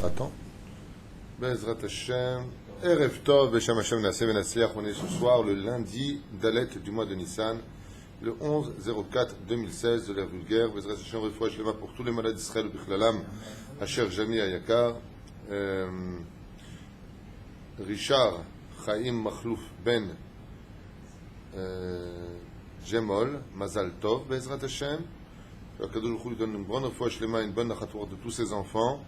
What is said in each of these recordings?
Attends. Bezrat Hashem. Erev Tov, Beshem Hashem Nasseh Venatzliach. On est ce soir le lundi d'Alet du mois de Nissan, le 11-04-2016 de l'ère vulgaire. Bezrat Hashem, Refoua Shlema pour tous les malades d'Israël, Bichlalam, Asher Jami Ayakar, Richard Chaim Makhlouf Ben Jemol, Mazal Tov, Bezrat Hashem. Kadosh Baruch Hu lui donne une bonne refoua shlema, une bonne nachatour de tous ses enfants.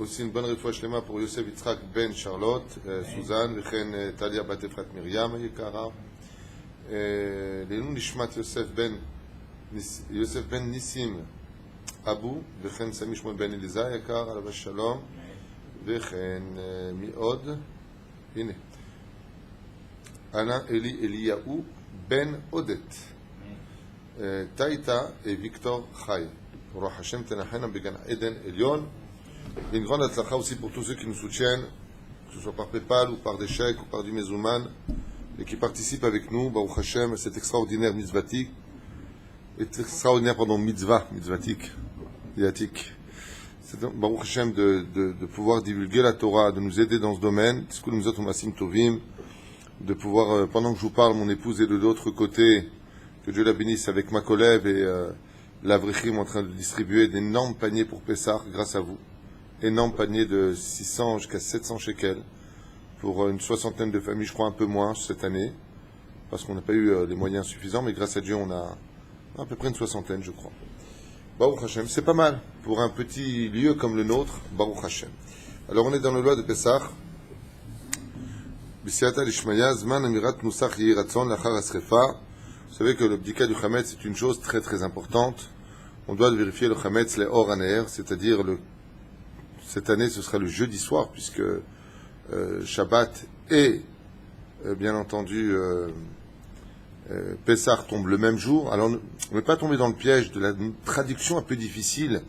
Aussi une bonne refoua shlema pour Yosef Yitzhak Ben Charlotte, Suzanne, Vechen Talia Bat Efrat Miriam Yekara. Leilun Nishmat Yosef Ben Nissim Abu, Vechen Sami Shmon Ben Eliza Yekar, Alav Shalom, Vechen Miod, Hine Anna Eli Eliyahu Ben Odet. Taïta et Victor Chai. Pour Hashem Tenachena Began Eden Elion. Une grande atzlacha aussi pour tous ceux qui nous soutiennent, que ce soit par PayPal ou par des chèques ou par du Mezouman, et qui participent avec nous, Baruch Hashem, à cet extraordinaire mitzvatik, mitzvatik, diatique. C'est Baruch Hashem de pouvoir divulguer la Torah, de nous aider dans ce domaine, de pouvoir, pendant que je vous parle, mon épouse est de l'autre côté. Que Dieu la bénisse avec ma collègue et l'Avrichim en train de distribuer d'énormes paniers pour Pessah grâce à vous. Énormes paniers de 600 jusqu'à 700 shekels pour une soixantaine de familles, je crois un peu moins cette année, parce qu'on n'a pas eu les moyens suffisants, mais grâce à Dieu on a à peu près une soixantaine, je crois. Baruch Hashem, c'est pas mal pour un petit lieu comme le nôtre, Baruch Hashem. Alors on est dans le loi de Pessah. B'siyata l'ishmaya, zman amirat nusach yehi ratzon lachar hasrefa. Vous savez que le bdika du Chametz est une chose très très importante. On doit vérifier le Chametz les hors aner, c'est-à-dire cette année ce sera le jeudi soir, puisque Shabbat et bien entendu Pessah tombent le même jour. Alors on ne va pas tomber dans le piège de la traduction un peu difficile.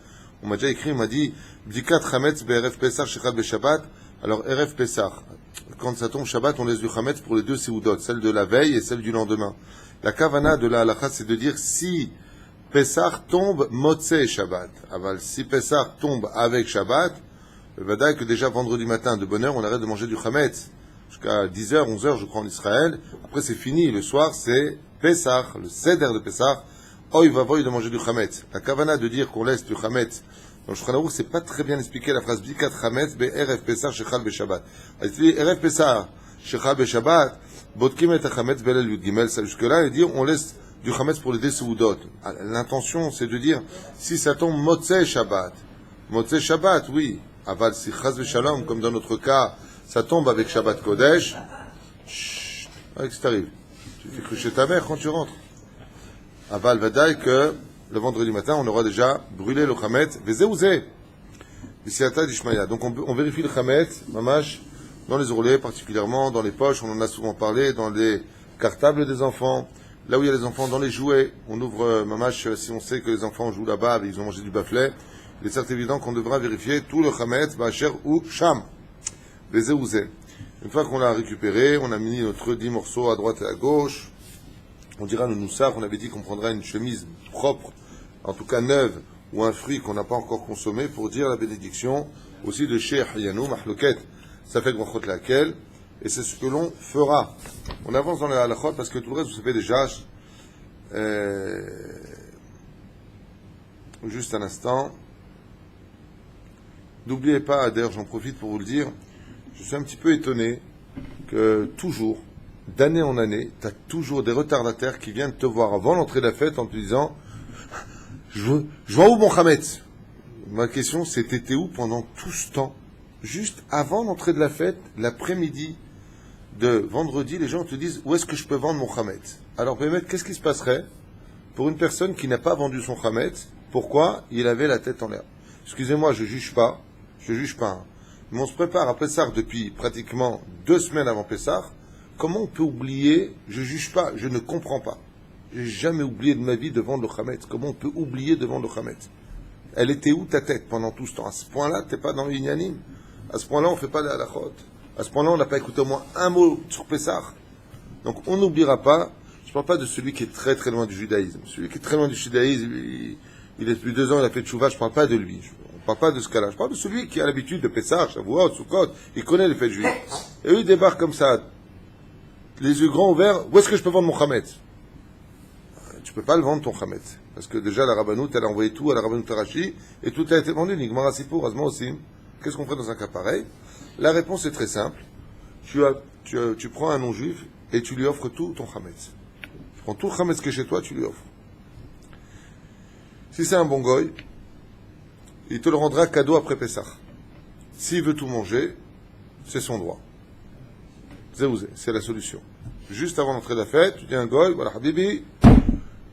On m'a déjà écrit, on m'a dit bdika Chametz be'erev Pessah shechad be'Shabbat. Alors erev Pessah, quand ça tombe Shabbat, on laisse du Chametz pour les deux seudot, celle de la veille et celle du lendemain. La kavana de la halakha, c'est de dire si Pessah tombe Motzei Shabbat. Aval, si Pessah tombe avec Shabbat, vadaï que déjà vendredi matin, de bonne heure, on arrête de manger du Chametz. Jusqu'à 10h, 11h, je crois, en Israël. Après, c'est fini. Le soir, c'est Pessah, le seder de Pessah. Oy vavoy de manger du Chametz. La kavana de dire qu'on laisse du Chametz. Dans le Shulchan Aruch, c'est pas très bien expliqué la phrase Bikat Chametz be'erev Pessah shechal be'Shabbat. Erev Pessah shechal be'Shabbat. Bodkim et Chametz belel yud gimel. Jusque-là, il dit on laisse du Chametz pour les deux seudot. L'intention, c'est de dire si ça tombe Motzei Shabbat. Motzei Shabbat, oui. Aval si chaz v'shalom, comme dans notre cas, ça tombe avec Shabbat Kodesh. Chut, qu'est-ce qui t'arrive? Tu fais crucher ta mère quand tu rentres. Aval vadaï que le vendredi matin, on aura déjà brûlé le Chametz. Vezéouzé. B'siyata d'Ishmaya. Donc on vérifie le Chametz, mamash, dans les ourlets particulièrement, dans les poches, on en a souvent parlé, dans les cartables des enfants, là où il y a les enfants, dans les jouets, on ouvre mamash, si on sait que les enfants jouent là-bas, ils ont mangé du baflet, il est certes évident qu'on devra vérifier tout le Chametz, Bacher ou Sham, Vezéouzé. Une fois qu'on l'a récupéré, on a mis notre 10 morceaux à droite et à gauche, on dira le noussar, on avait dit qu'on prendra une chemise propre, en tout cas neuve, ou un fruit qu'on n'a pas encore consommé, pour dire la bénédiction, aussi de Sheikh Yanou, Mahloket, ça fait brachot laquelle, et c'est ce que l'on fera. On avance dans les halachot parce que tout le reste, vous savez déjà. Juste un instant. N'oubliez pas, d'ailleurs j'en profite pour vous le dire, je suis un petit peu étonné que toujours, d'année en année, tu as toujours des retardataires qui viennent te voir avant l'entrée de la fête en te disant je vois où mon Chametz. Ma question c'est t'étais où pendant tout ce temps? Juste avant l'entrée de la fête, l'après-midi de vendredi, les gens te disent où est-ce que je peux vendre mon Chametz. Alors, Bémet, qu'est-ce qui se passerait pour une personne qui n'a pas vendu son Chametz? Pourquoi? Il avait la tête en l'air. Excusez-moi, je juge pas. Hein. Mais on se prépare à Pessah depuis pratiquement 2 semaines avant Pessah. Comment on peut oublier? Je juge pas, je ne comprends pas. J'ai jamais oublié de ma vie de vendre le Chametz. Comment on peut oublier de vendre le Chametz? Elle était où ta tête pendant tout ce temps? À ce point-là, t'es pas dans l'Inyanim. À ce point-là, on ne fait pas de halachot. À ce point-là, on n'a pas écouté au moins un mot sur Pessah. Donc, on n'oubliera pas. Je ne parle pas de celui qui est très très loin du judaïsme. Celui qui est très loin du judaïsme, il est depuis 2 ans, il a fait tchouva, je ne parle pas de lui. On parle pas de ce cas-là. Je parle de celui qui a l'habitude de Pessah, Shavuot, Sukkot. Il connaît les fêtes juives. Et eux, ils débarquent comme ça, les yeux grands ouverts. Où est-ce que je peux vendre mon Chametz? Tu peux pas le vendre ton Chametz. Parce que déjà, la Rabbanout, elle a envoyé tout à la Rabbanout Arashi, et tout a été vendu. Nigmara Sipour, Azma aussi. Qu'est-ce qu'on ferait dans un cas pareil? La réponse est très simple. Tu prends un non-juif, et tu lui offres tout ton Chametz. Tu prends tout le Chametz qui est chez toi, tu lui offres. Si c'est un bon goy, il te le rendra cadeau après Pessah. S'il veut tout manger, c'est son droit. C'est la solution. Juste avant l'entrée de la fête, tu dis à un goy, voilà, Habibi,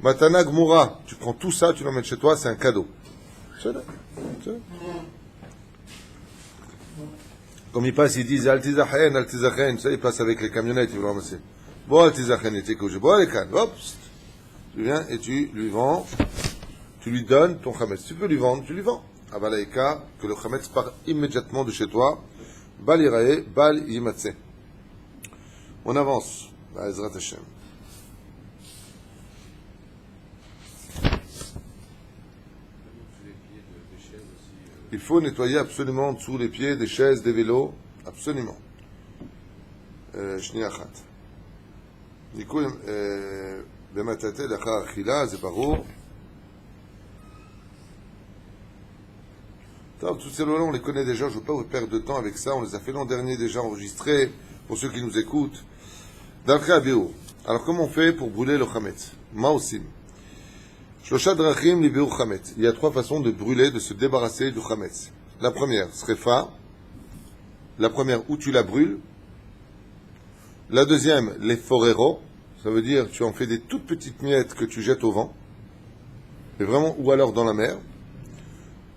Matana Gmoura, tu prends tout ça, tu l'emmènes chez toi, c'est un cadeau. C'est là. Comme ils passent, ils disent Altizachen, Altizachen, tu sais, ils passent avec les camionnettes, ils vont ramasser. Bon, Altizachen, et t'es bon, les cannes, hop, tu viens et tu lui vends, tu lui donnes ton Chametz. Tu peux lui vendre, tu lui vends. Abalaïka, que le Chametz part immédiatement de chez toi. Bal Irae, Bal Yimatse. On avance. Ezrat Hashem. Il faut nettoyer absolument dessous les pieds des chaises, des vélos. Absolument. Shniachat. Nikou, bematate lacha achila, c'est barou. Tous ces lois-là, on les connaît déjà, je ne veux pas vous perdre de temps avec ça, on les a fait l'an dernier déjà enregistrés, pour ceux qui nous écoutent. D'après Abéo, alors comment on fait pour brûler le Chametz? Maosim. Shlosha drachim li beur Chametz. Il y a 3 façons de brûler, de se débarrasser du Chametz. La première, srefa. La première, où tu la brûles. La deuxième, les forero. Ça veut dire, tu en fais des toutes petites miettes que tu jettes au vent. Et vraiment, ou alors dans la mer.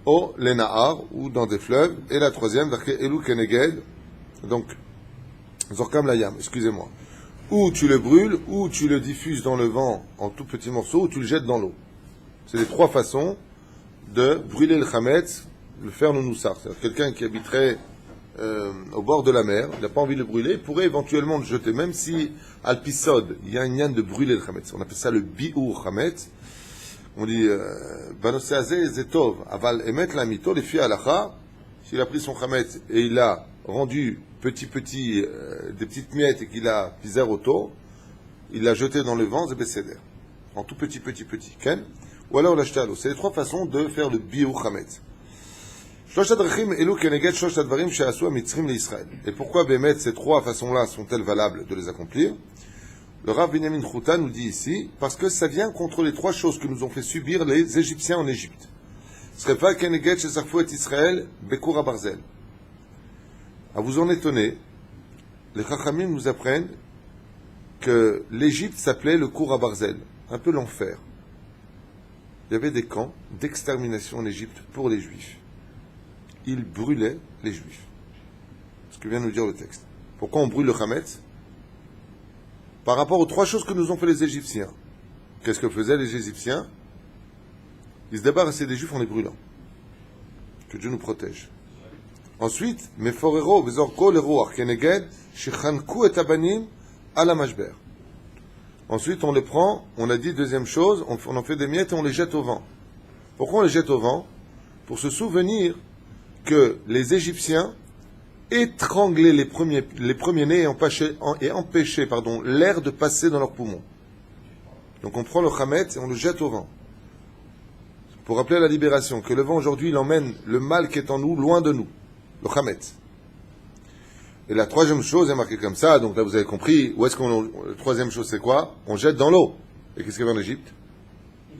Ou les nahar, ou dans des fleuves. Et la troisième, d'après Elou Keneged, donc, Zorkam Layam, excusez-moi. Ou tu le brûles, ou tu le diffuses dans le vent en tout petits morceaux, ou tu le jettes dans l'eau. C'est les 3 façons de brûler le Chametz, le faire nounoussar. C'est-à-dire quelqu'un qui habiterait au bord de la mer, il n'a pas envie de le brûler, il pourrait éventuellement le jeter, même si, al pisod, il y a un yan de brûler le Chametz. On appelle ça le bi'ur Chametz. On dit, Banosseazé zetov, aval emet la mito, les filles alacha, s'il a pris son Chametz et il a rendu des petites miettes et qu'il a pisé auto, il l'a jeté dans le vent, c'est bécéder. En tout petit. Ken? Ou alors l'acheter à l'eau. C'est les 3 façons de faire le bi'ur Chametz. Et pourquoi Bémet, ces 3 façons-là sont-elles valables de les accomplir? Le Rav Binyamin Chouta nous dit ici, parce que ça vient contre les 3 choses que nous ont fait subir les Égyptiens en Égypte. Srefa Keneget Shesarfou et Israël Bekoura Barzel. À vous en étonner, les Chachamim nous apprennent que l'Égypte s'appelait le Koura Barzel, un peu l'enfer. Il y avait des camps d'extermination en Égypte pour les Juifs. Ils brûlaient les Juifs. Ce que vient de nous dire le texte. Pourquoi on brûle le Chametz? Par rapport aux 3 choses que nous ont fait les Égyptiens. Qu'est-ce que faisaient les Égyptiens? Ils se débarrassaient des Juifs en les brûlant. Que Dieu nous protège. Ensuite, Meforero, Vezorko, Leroach, Keneged, Shechanku et Abanim, à la Mashber. Ensuite, on les prend, on a dit deuxième chose, on en fait des miettes et on les jette au vent. Pourquoi on les jette au vent? Pour se souvenir que les Égyptiens étranglaient les premiers-nés et empêchaient l'air de passer dans leurs poumons. Donc on prend le Chametz et on le jette au vent. Pour rappeler la libération, que le vent aujourd'hui, il emmène le mal qui est en nous loin de nous. Le Chametz. Et la 3e chose est marquée comme ça, donc là vous avez compris, la 3e chose c'est quoi? On jette dans l'eau. Et qu'est-ce qu'il y avait en Égypte?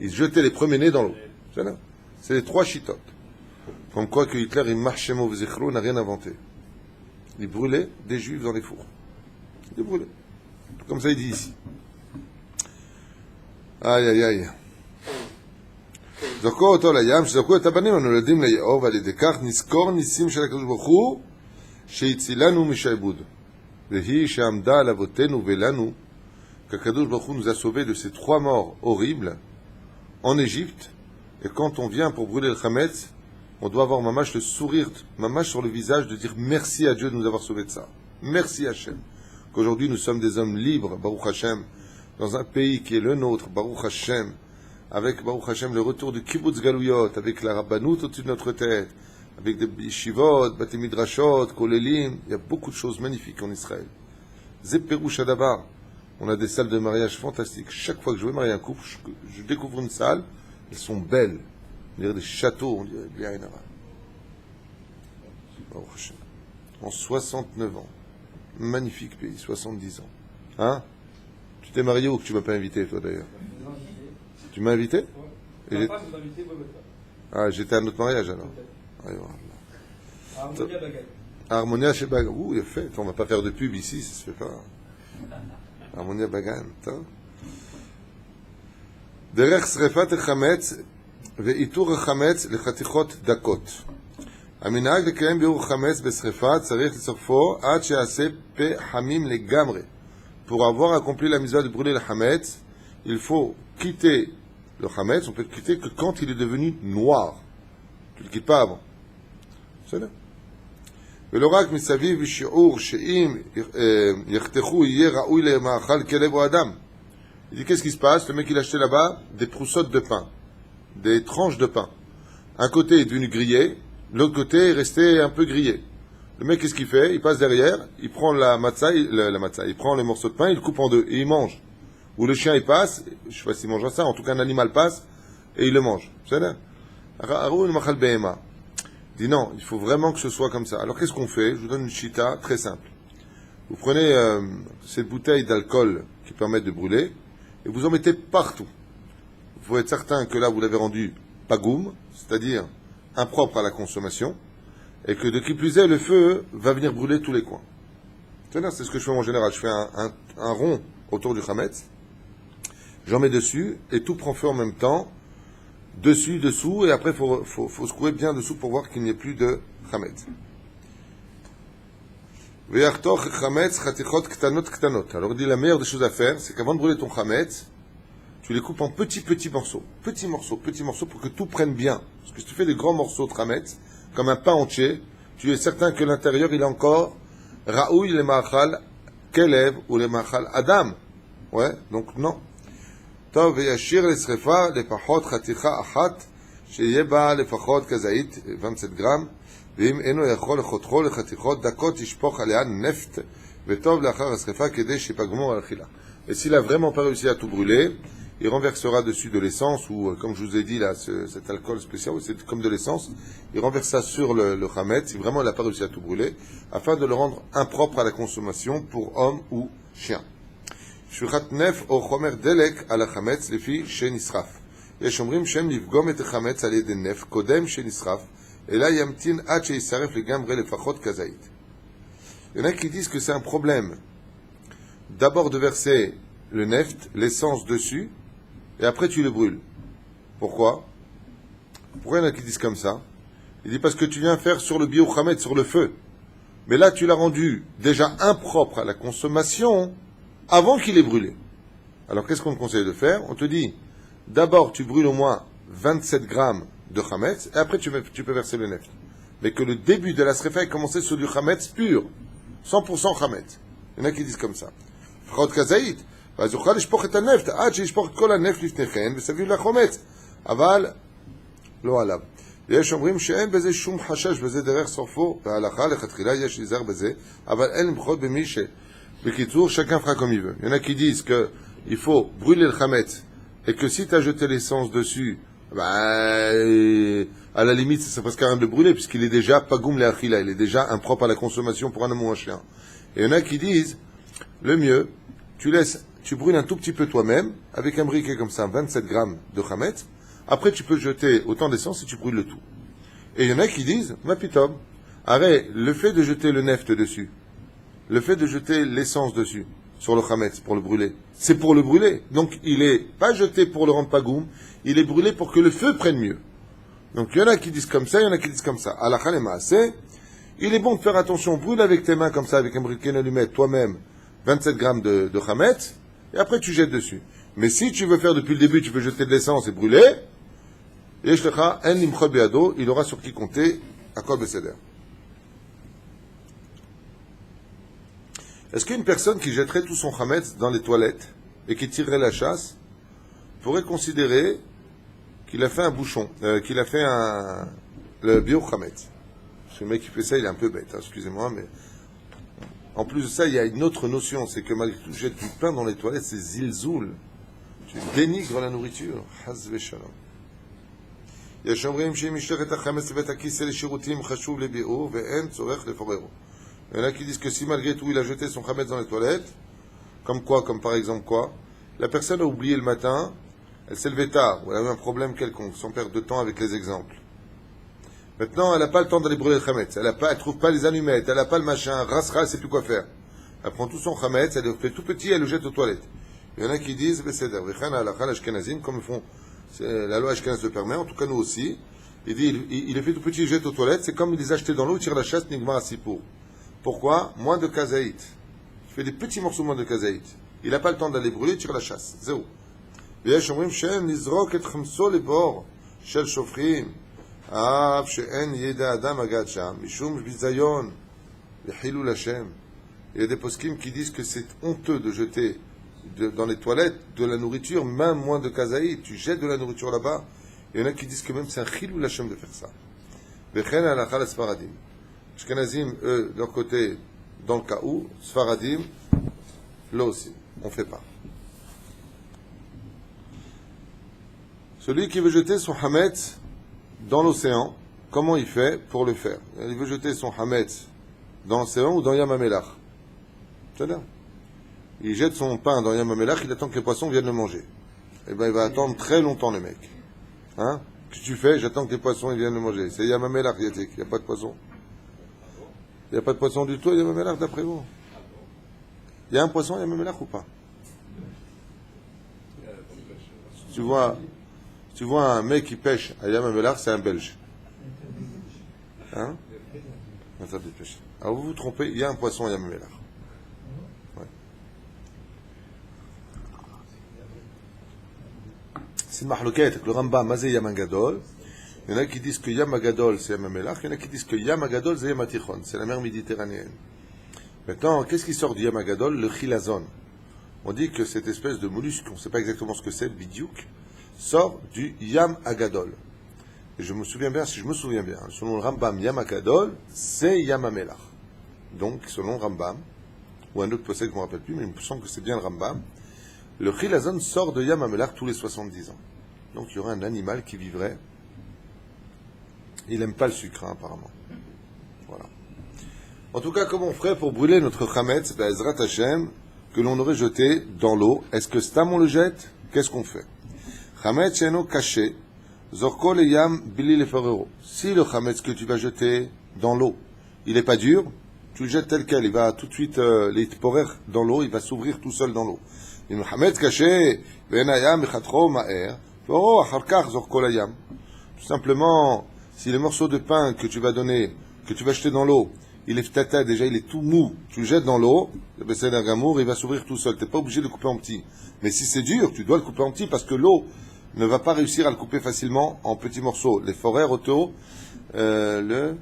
Ils jetaient les premiers-nés dans l'eau. C'est les 3 chitotes. Comme quoi que Hitler, il marchait mauvais zéchro, n'a rien inventé. Il brûlait des Juifs dans les fours. Il les brûlait. Comme ça il dit ici. Aïe aïe aïe. זרקו אותו לים, שזרקו את הבנים הנולדים ליאור, ועל ידי כך נזכור ניסים של הקדוש ברוך הוא שהצילנו משעבוד. והיא שעמדה על אבותינו ולנו, qu'Akadosh Baruch Hu nous a sauvés de ces 3 morts horribles en Égypte. Et quand on vient pour brûler le Chametz, on doit avoir mamash le sourire, mamash sur le visage, de dire merci à Dieu de nous avoir sauvés de ça. Merci Hachem. Qu'aujourd'hui nous sommes des hommes libres, Baruch Hashem, dans un pays qui est le nôtre, Baruch Hashem, avec Baruch Hashem le retour du Kibbutz Galouyot, avec la Rabbanout au-dessus de notre tête, avec des yeshivot, bate midrashot, kolelim. Il y a beaucoup de choses magnifiques en Israël. Zé Perouch Adabar. On a des salles de mariage fantastiques. Chaque fois que je vais marier un couple, je découvre une salle. Elles sont belles. On dirait des châteaux, on dirait bien une en 69 ans. Magnifique pays, 70 ans. Hein? Tu t'es marié où que tu m'as pas invité, toi d'ailleurs? Tu m'as invité? Et ah, j'étais à un autre mariage alors. Harmonia Bagan. Harmonia chez Bagan. Ouh, il est fait. On va pas faire de pub ici, ça se fait pas. Harmonia Bagan. Derech srefat chametz ve'itur chametz lechatichot dakot. המנהג לקיים ביעור חמץ בשרפה צריך לצרפו עד שיעשה פה חמים לגמרי. Pour avoir accompli la mitzvah de brûler le chametz, il faut quitter le chametz, on peut le quitter que quand il est devenu noir. Tu ne le quittes pas avant. C'est là. ולא רק מסביב בשיעור שאם יחתכו יהיה ראוי למאכל כלב או אדם. Il dit qu'est-ce qui se passe? Le mec il a acheté là-bas des trousseaux de pain, des tranches de pain. Un côté est devenu grillé, l'autre côté est resté un peu grillé. Le mec qu'est-ce qu'il fait? Il passe derrière, il prend la matzah, il prend les morceaux de pain, il le coupe en deux et il mange. Ou le chien il passe, je sais pas s'il mange ça, en tout cas un animal passe et il le mange. C'est là. Il dit non, il faut vraiment que ce soit comme ça. Alors qu'est-ce qu'on fait? Je vous donne une chita très simple. Vous prenez cette bouteille d'alcool qui permet de brûler et vous en mettez partout. Il faut être certain que là vous l'avez rendu pagoum, c'est-à-dire impropre à la consommation, et que de qui plus est, le feu va venir brûler tous les coins. C'est ce que je fais en général. Je fais un rond autour du chametz, j'en mets dessus et tout prend feu en même temps. Dessus, dessous, et après il faut secouer bien dessous pour voir qu'il n'y ait plus de chametz. Alors il dit la meilleure des choses à faire, c'est qu'avant de brûler ton chametz, tu les coupes en petits morceaux, pour que tout prenne bien. Parce que si tu fais des grands morceaux de chametz, comme un pain entier, tu es certain que l'intérieur il est encore raoui le ma'achal kelev ou le ma'achal adam. Ouais, donc non. טוב, וישיר לשרפה לפחות חתיכה אחת, שיהיה בה לפחות כזית 27 גרם, ואם אינו יכול לחותכו לחתיכות דקות, ישפוך עליה נפט, וטוב לאחר השרפה כדי שיפגמו על אכילה. Et s'il a vraiment pas réussi à tout brûler, il renversera dessus de l'essence, ou comme je vous ai dit là, cet alcool spécial, c'est comme de l'essence, il renverse ça sur le chametz, si vraiment il n'a pas réussi à tout brûler, afin de le rendre impropre à la consommation pour homme ou chien. שפיכת נפט או חומר דלק על החמץ לפי שנשרף. יש אומרים שהם לפגום את החמץ על ידי נפט קודם שנשרף, אלא ימתין עד שישרף לגמרי לפחות כזית. Il y en a qui disent que c'est un problème d'abord de verser le neft, l'essence dessus, et après tu le brûles. Pourquoi? Pourquoi il y en a qui disent comme ça? Il dit parce que tu viens faire sur le biou chametz, sur le feu. Mais là tu l'as rendu déjà impropre à la consommation, avant qu'il ait brûlé. Alors qu'est-ce qu'on te conseille de faire? On te dit, d'abord tu brûles au moins 27 grammes de chametz, et après tu peux verser le neft. Mais que le début de la srefa ait commencé sur du chametz pur, 100% chametz. Il y en a qui disent comme ça. Frot kazaït, אז יוכל לשפוך את הנפט, עד שישפוך את כל הנפט לפני כן, וסביב לחומץ. אבל לא עליו. ויש אומרים שאין בזה שום חשש, בזה דרך סופו, וההלכה לכתחילה יש להיזהר בזה, אבל אין למחות במי ש... Bekitsour, chacun fera comme il veut. Il y en a qui disent qu'il faut brûler le chametz et que si tu as jeté l'essence dessus, à la limite, ça ne sert presque à rien de le brûler puisqu'il est déjà pagoum le achila, il est déjà impropre à la consommation pour un homme ou un chien. Et il y en a qui disent, le mieux, tu brûles un tout petit peu toi-même avec un briquet comme ça, 27 grammes de chametz. Après, tu peux jeter autant d'essence et tu brûles le tout. Et il y en a qui disent, ma pitom, arrête, le fait de jeter le neft dessus, le fait de jeter l'essence dessus, sur le chametz, pour le brûler, c'est pour le brûler. Donc, il est pas jeté pour le rendre pagoum, il est brûlé pour que le feu prenne mieux. Donc, il y en a qui disent comme ça, il y en a qui disent comme ça. Halakha le maaseh, il est bon de faire attention, brûle avec tes mains comme ça, avec un briquet d'allumette, toi-même, 27 grammes de chametz, et après tu jettes dessus. Mais si tu veux faire depuis le début, tu veux jeter de l'essence et brûler, yeshlecha en limchol beado, il aura sur qui compter, à kol beseder. Est-ce qu'une personne qui jetterait tout son chametz dans les toilettes et qui tirerait la chasse pourrait considérer qu'il a fait un bouchon, qu'il a fait le bio chametz? Le mec qui fait ça, il est un peu bête, hein, excusez-moi, mais en plus de ça, il y a une autre notion, c'est que malgré tout, jeter du pain dans les toilettes, c'est zilzoul. Tu dénigres la nourriture. Haz v'shalom. יש אומרים שאם משלחת החמץ לבית הכיסא לשירותים חשוב לביאור ואין צורך לפוררו. Il y en a qui disent que si malgré tout il a jeté son chametz dans les toilettes, comme quoi, comme par exemple quoi, la personne a oublié le matin, elle s'est levée tard, ou elle a eu un problème quelconque, sans perdre de temps avec les exemples. Maintenant, elle n'a pas le temps d'aller brûler le chametz, elle ne trouve pas les allumettes, elle n'a pas le machin, rasra, elle ne sait plus quoi faire. Elle prend tout son chametz, elle le fait tout petit, elle le jette aux toilettes. Il y en a qui disent, comme ils font, la loi Ashkenaz le permet, en tout cas nous aussi, il dit, il les fait tout petit, il jette aux toilettes, c'est comme il les a jetés dans l'eau, il tire la chasse, nigmar asipour. Pourquoi? Moins de kazaït. Il fait des petits morceaux moins de kazaït. Il n'a pas le temps d'aller brûler, il tire la chasse. Zéro. ויש אומרים שאין לזרוק את חמסו לבור של שופכים אף שאין ידע אדם הגעת שם משום ביזיון לחילול השם. Il y a des poskim qui disent que c'est honteux de jeter dans les toilettes de la nourriture, même moins de kazaït, tu jettes de la nourriture là-bas. Il y en a qui disent que même c'est un chilul Hashem de faire ça. Vechen halakha la Sfaradim. Ashkenazim, eux, de leur côté, dans le cas où, Sfaradim, là aussi, on ne fait pas. Celui qui veut jeter son hametz dans l'océan, comment il fait pour le faire? Il veut jeter son hametz dans l'océan ou dans Yam HaMelach. C'est-à-dire, il jette son pain dans Yam HaMelach, il attend que les poissons viennent le manger. Eh bien, il va attendre très longtemps, le mec. Hein? Qu'est-ce que tu fais? J'attends que les poissons viennent le manger. C'est Yam HaMelach, il n'y a pas de poisson. Il n'y a pas de poisson du tout à Yam HaMelach, d'après vous? Il y a un poisson à Yam HaMelach ou pas? Tu vois un mec qui pêche à Yam HaMelach, c'est un Belge. Hein? Alors vous vous trompez, il y a un poisson à Yam HaMelach. Ouais. C'est une mahloquette avec le Rambam, Mazé Yam Gadol. Il y en a qui disent que Yam Gadol c'est Yam HaMelach, il y en a qui disent que Yam Gadol c'est Yam HaTichon, c'est la mer méditerranéenne. Maintenant, qu'est-ce qui sort du Yam Gadol? Le chilazon. On dit que cette espèce de mollusque, on ne sait pas exactement ce que c'est, bidiouk, sort du Yam Agadol. Et je me souviens bien, selon le Rambam, Yam Agadol, c'est Yam HaMelach. Donc, selon le Rambam, ou un autre possède que je ne me rappelle plus, mais il me semble que c'est bien le Rambam, le chilazon sort de Yam HaMelach tous les 70 ans. Donc, il y aurait un animal qui vivrait. Il n'aime pas le sucre, hein, apparemment. Voilà. En tout cas, comment on ferait pour brûler notre chametz, Ezrat Hashem, que l'on aurait jeté dans l'eau? Est-ce que Stam on le jette? Qu'est-ce qu'on fait? Chametz sheno caché, zorko le yam bili le ferrero. Si le chametz que tu vas jeter dans l'eau, il n'est pas dur, tu le jettes tel quel, il va tout de suite les porer dans l'eau, il va s'ouvrir tout seul dans l'eau. Le chametz caché, venayam echatro ma'er, ferrero acharkach zorko le yam. Tout simplement, si le morceau de pain que tu vas donner, que tu vas jeter dans l'eau, il est tata, déjà il est tout mou, tu le jettes dans l'eau, le Besséder Gamour, il va s'ouvrir tout seul, tu n'es pas obligé de le couper en petits. Mais si c'est dur, tu dois le couper en petits parce que l'eau ne va pas réussir à le couper facilement en petits morceaux. Les forêts auto, le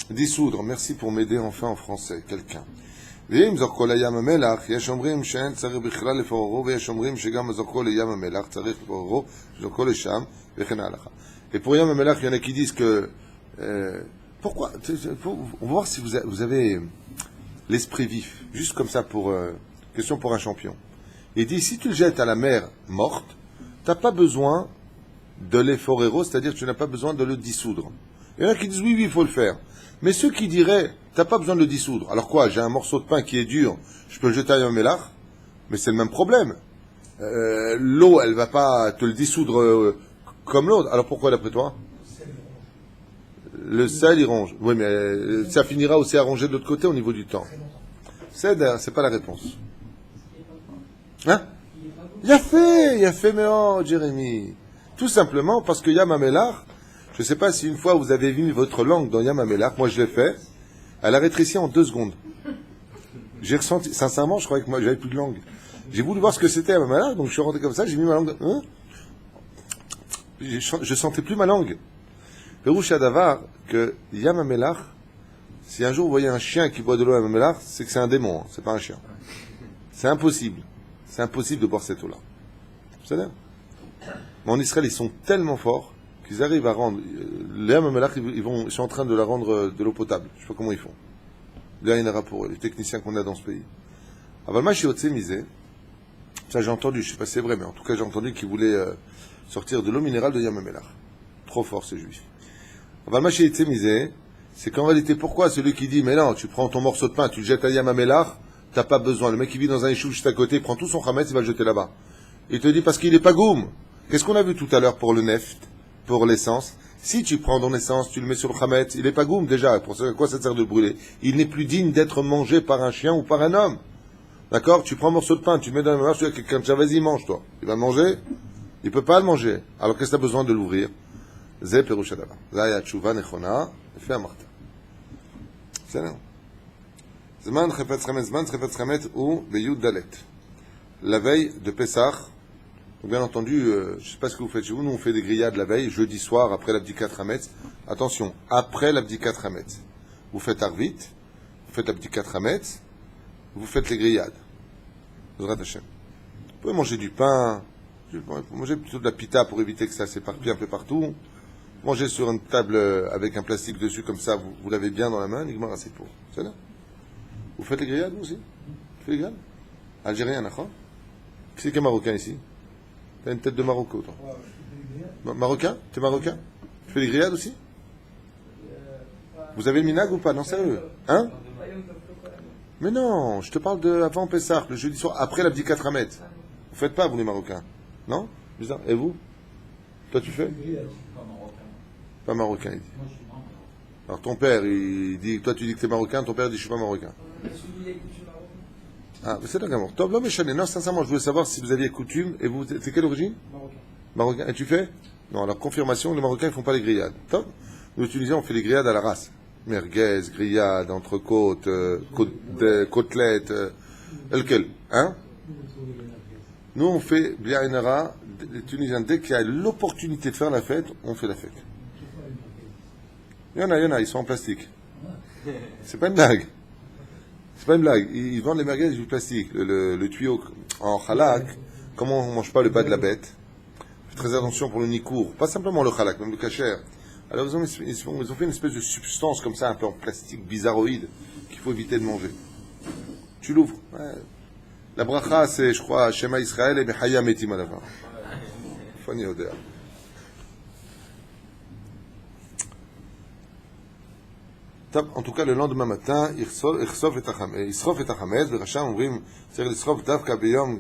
dissoudre. Merci pour m'aider enfin en français, quelqu'un. Et pour Yam HaMelach, il y en a qui disent que pourquoi? On va voir si vous avez l'esprit vif, juste comme ça pour question pour un champion. Il dit si tu le jettes à la mer morte, tu n'as pas besoin de l'efforero, c'est-à-dire que tu n'as pas besoin de le dissoudre. Il y en a qui disent oui, il faut le faire. Mais ceux qui diraient tu n'as pas besoin de le dissoudre, alors quoi? J'ai un morceau de pain qui est dur, je peux le jeter à Yam HaMelach, mais c'est le même problème. L'eau, elle va pas te le dissoudre comme l'autre. Alors pourquoi d'après toi? Le sel, il ronge. Oui, mais ça finira aussi à ronger de l'autre côté au niveau du temps. C'est pas la réponse. Hein? Il a fait, mais oh, Jérémie. Tout simplement parce que Yam HaMelach, je ne sais pas si une fois vous avez mis votre langue dans Yam HaMelach, moi je l'ai fait, elle a rétréci en 2 secondes. J'ai ressenti, sincèrement, je croyais que moi j'avais plus de langue. J'ai voulu voir ce que c'était Yam HaMelach, donc je suis rentré comme ça, j'ai mis ma langue. Hein? Je sentais plus ma langue. Perouche Adavar, que Yam HaMelach, si un jour vous voyez un chien qui boit de l'eau à Yam HaMelach, c'est que c'est un démon, hein, c'est pas un chien. C'est impossible. C'est impossible de boire cette eau-là. Vous savez? Mais en Israël, ils sont tellement forts qu'ils arrivent à rendre, les Yam Hamelach, ils sont en train de la rendre de l'eau potable. Je sais pas comment ils font. Là, il y en aura pour eux, les techniciens qu'on a dans ce pays. Aval ma shiotse misé, ça j'ai entendu, je sais pas si c'est vrai, mais en tout cas j'ai entendu qu'ils voulaient sortir de l'eau minérale de Yam Hamelach. Trop fort ces juifs. Aval ma shiotse misé, c'est qu'en réalité, pourquoi celui qui dit, mais non, tu prends ton morceau de pain, tu le jettes à Yam Hamelach, t'as pas besoin. Le mec qui vit dans un échou juste à côté, il prend tout son chametz, il va le jeter là-bas. Il te dit parce qu'il est pas goum. Qu'est-ce qu'on a vu tout à l'heure pour le neft, pour l'essence? Si tu prends ton essence, tu le mets sur le chametz, il est pas goum déjà. Pour quoi ça te sert de le brûler? Il n'est plus digne d'être mangé par un chien ou par un homme. D'accord? Tu prends un morceau de pain, tu le mets dans la main, tu dis à quelqu'un, tiens, vas-y, mange, toi. Il va le manger? Il peut pas le manger. Alors qu'est-ce que tu as besoin de l'ouvrir? Zé perushadava. Zaya tshuva nechona, fais un martin. C'est là. Zman chefetz chametz ou beyud dalet. La veille de Pessah, bien entendu, je ne sais pas ce que vous faites chez vous, nous on fait des grillades la veille, jeudi soir, après l'abdikat chametz. Attention, après l'abdikat chametz, vous faites arvit, vous faites l'abdikat chametz, vous faites les grillades. Vous pouvez manger du pain, vous pouvez manger plutôt de la pita pour éviter que ça s'éparpille un peu partout. Mangez sur une table avec un plastique dessus, comme ça, vous l'avez bien dans la main, Nigmar c'est pour. C'est là. Vous faites les grillades, vous aussi? Vous faites les grillades? Algérien, d'accord? Qui c'est qui est marocain ici? T'as une tête de Marocain, toi. Marocain? T'es marocain? Tu fais les grillades aussi? Vous avez le minag ou pas? Non, sérieux? Hein? Mais non, je te parle de avant Pessah, le jeudi soir, après l'abdikat chametz. Vous faites pas, vous les Marocains? Non? Bizarre. Et vous? Toi, tu fais? Pas marocain, il dit. Alors ton père, il dit, toi tu dis que t'es marocain, ton père dit je suis pas marocain. Ah, mais c'est d'accord. Top, l'homme est chané. Non, sincèrement, je voulais savoir si vous aviez coutume, et vous, c'est quelle origine? Marocain. Marocain. Et tu fais? Non, alors confirmation, les Marocains, ils font pas les grillades. Top. Nous, les Tunisiens, on fait les grillades à la race. Merguez, grillades, entrecôtes, côtelettes, lequel? Hein? Nous, on fait, Bliaïnara, les Tunisiens, dès qu'il y a l'opportunité de faire la fête, on fait la fête. Il y en a, ils sont en plastique. C'est pas une blague. C'est pas une blague. Ils vendent les merguez du plastique. Le tuyau en halak, comment on mange pas le bas de la bête? Faites très attention pour le nid court. Pas simplement le halak, même le kasher. Alors ils ont fait une espèce de substance comme ça, un peu en plastique bizarroïde, qu'il faut éviter de manger. Tu l'ouvres. Ouais. La bracha, c'est, je crois, Shema Israël et Bechaya Metim à la fin. Fanny Odea. En tout cas, le lendemain matin, ישרוף את החמץ, ורשם אומרים, צריך לשרוף דווקא ביום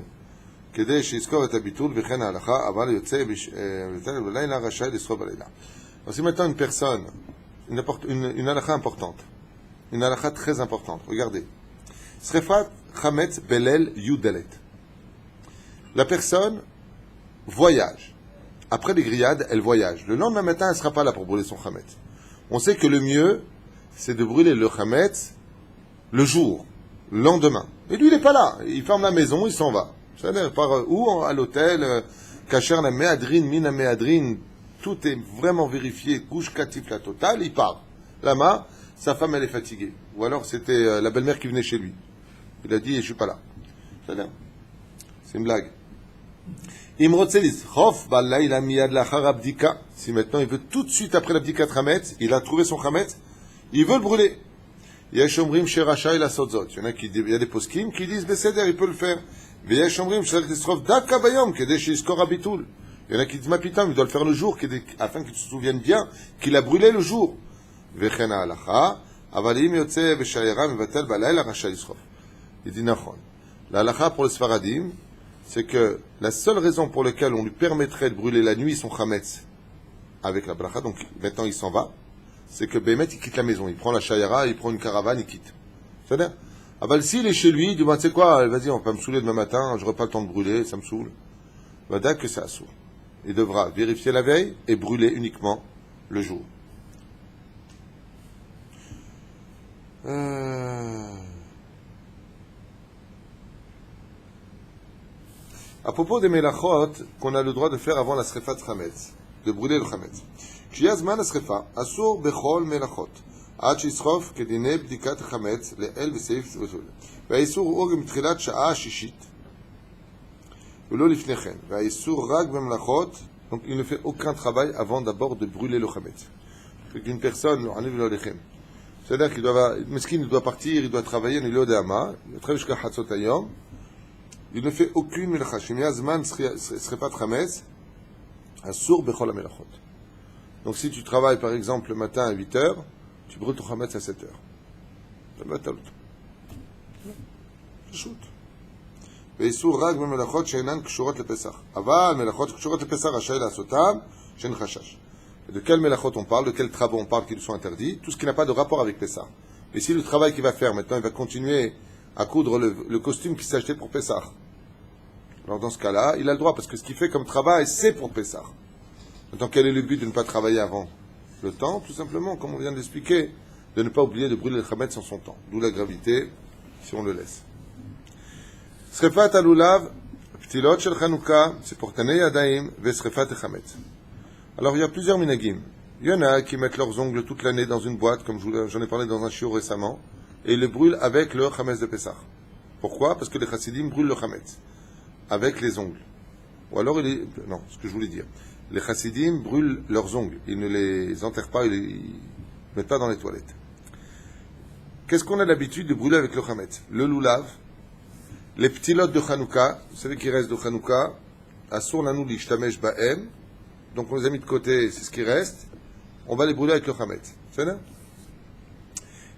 כדי שיזכור את הביטול וכן ההלכה, אבל יוצא בלילה רשאי לשרוף בלילה. Voici maintenant une personne, une halakha importante, une halakha très importante. Regardez. Srefat chametz belel yudalet. La personne voyage. Après les grillades, elle voyage. Le lendemain matin, elle ne sera pas là pour brûler son chametz. On sait que le mieux, c'est de brûler le chametz le jour, le lendemain. Et lui, il n'est pas là. Il ferme la maison, il s'en va. C'est-à-dire, ou à l'hôtel, kasher la méadrine, mina méadrine, tout est vraiment vérifié, couche catif la totale, il part. Là-bas, sa femme, elle est fatiguée. Ou alors, c'était la belle-mère qui venait chez lui. Il a dit, je ne suis pas là. C'est-à-dire, c'est une blague. Si maintenant il veut tout de suite après l'abdikat chametz, il a trouvé son chametz, il veut le brûler. Il y a des poskim qui disent Besséder, il peut le faire. Il y en a qui disent Mapitam, il doit le faire le jour, afin qu'il se souvienne bien qu'il a brûlé le jour. Il dit Nachon. La halakha pour les Sfaradim, c'est que la seule raison pour laquelle on lui permettrait de brûler la nuit son chametz avec la bracha, donc maintenant il s'en va, c'est que Bémet il quitte la maison, il prend la shayara, il prend une caravane, il quitte. C'est-à-dire, s'il est chez lui, il dit, tu sais quoi, vas-y, on va me saouler demain matin, j'aurai pas le temps de brûler, ça me saoule. Dès que ça saoule. Il devra vérifier la veille et brûler uniquement le jour. À propos des melachot qu'on a le droit de faire avant la srefat chametz, de brûler le chametz. כשיזמן השרפה, אסור בכל מלאכות, עד שישרוף כדיני בדיקת החמץ לאל בסעיף וכו'. והאיסור הוא גם מתחילת שעה השישית, ולא לפני כן. והאיסור רק במלאכות Donc il ne fait aucun travail avant d'abord de brûler le chametz. Fait qu'une personne, c'est-à-dire qu'il doit, mesquine, il doit partir, il doit travailler, il travaille jusqu'à Hatzot Hayom. Il ne fait aucune melacha. Shemia Zman Srefat Chametz, Asur Bechol HaMelachot. Donc si tu travailles par exemple le matin à 8h, tu brûles ton chametz à 7h. C'est shoot. ואיסור רק במלאכות שאינן קשורות לפסח. אבל מלאכות שקשורות לפסח רשאי לעשותם שאין חשש. Et de quelles mélachot on parle, de quels travaux on parle qui lui sont interdits, tout ce qui n'a pas de rapport avec Pessah. Et si le travail qu'il va faire maintenant, il va continuer à coudre le costume qu'il s'est acheté pour Pessah. Alors dans ce cas-là, il a le droit, parce que ce qu'il fait comme travail, c'est pour Pessah. Maintenant, quel est le but de ne pas travailler avant le temps? Tout simplement, comme on vient de l'expliquer, de ne pas oublier de brûler le chametz en son temps. D'où la gravité, si on le laisse. Srefat alulav, ptilot shel Chanukah, c'est pour Tanei Yadayim, ve srefat chametz. Alors, il y a plusieurs minagim. Il y en a qui mettent leurs ongles toute l'année dans une boîte, comme j'en ai parlé dans un shiur récemment, et ils les brûlent avec le chametz de Pessah. Pourquoi? Parce que les chassidim brûlent le chametz avec les ongles. Ou alors, non, ce que je voulais dire. Les chassidim brûlent leurs ongles. Ils ne les enterrent pas, ils ne mettent pas dans les toilettes. Qu'est-ce qu'on a l'habitude de brûler avec le chametz? Le lulav, les ptilotes de Chanukah, vous savez qu'il reste de Chanukah, asur lanu l'ishtamesh ba'em. Donc on les a mis de côté, c'est ce qui reste. On va les brûler avec le chametz. C'est ça?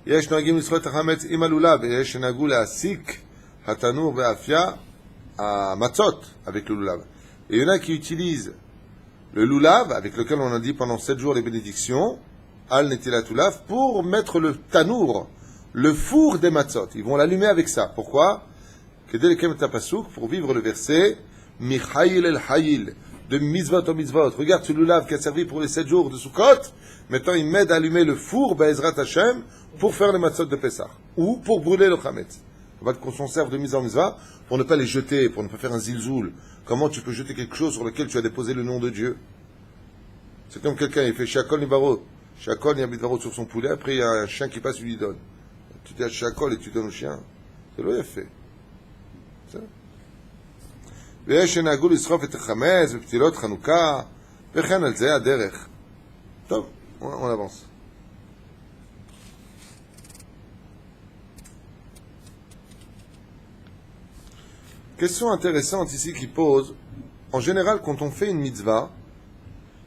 Yesh nagim lisrot chametz im alulav, et yesh nagu la'asik hatanur ve'afia à matzot avec le lulav. Et il y en a qui utilisent le lulav, avec lequel on a dit pendant 7 jours les bénédictions, al netilat lulav, pour mettre le tanour, le four des matzot. Ils vont l'allumer avec ça. Pourquoi? Pour vivre le verset Michail el Hayil, de mitzvot au mitzvot. Regarde ce lulav qui a servi pour les 7 jours de Sukkot. Maintenant, il m'aide à allumer le four, Be'ezrat Hashem, pour faire les matzot de Pessah. Ou pour brûler le chametz. On va qu'on s'en serve de mise en mitzvah pour ne pas les jeter, pour ne pas faire un zilzoul. Comment tu peux jeter quelque chose sur lequel tu as déposé le nom de Dieu? C'est comme quelqu'un, il fait Shakol Nibarot. Shakol Nibarot sur son poulet, après il y a un chien qui passe, il lui donne. Tu dis à Shakol et tu donnes au chien. C'est le fait. ויש שנהגו לשרוף את החמץ בפתילות חנוכה וכן על זה הדרך. טוב, on avance. Question intéressante ici qui pose, en général quand on fait une mitzvah,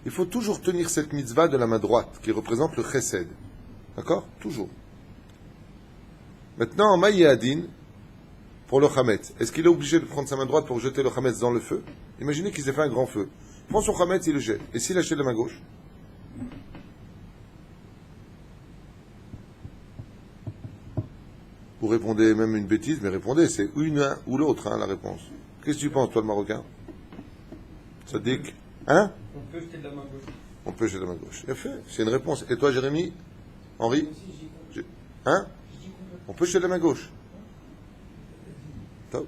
il faut toujours tenir cette mitzvah de la main droite qui représente le chesed. D'accord? Toujours. Maintenant, en Maïadin, pour le chametz, est-ce qu'il est obligé de prendre sa main droite pour jeter le chametz dans le feu? Imaginez qu'il s'est fait un grand feu. Il prend son chametz, il le jette. Et s'il achète de la main gauche? Vous répondez même une bêtise, mais répondez, c'est une ou l'autre, hein, la réponse. Qu'est-ce que tu penses, toi, le Marocain? Sadiq? Hein? On peut jeter de la main gauche. On peut jeter de la main gauche. Il a fait. C'est une réponse. Et toi, Jérémy? Henri? Hein? On peut jeter de la main gauche. טוב.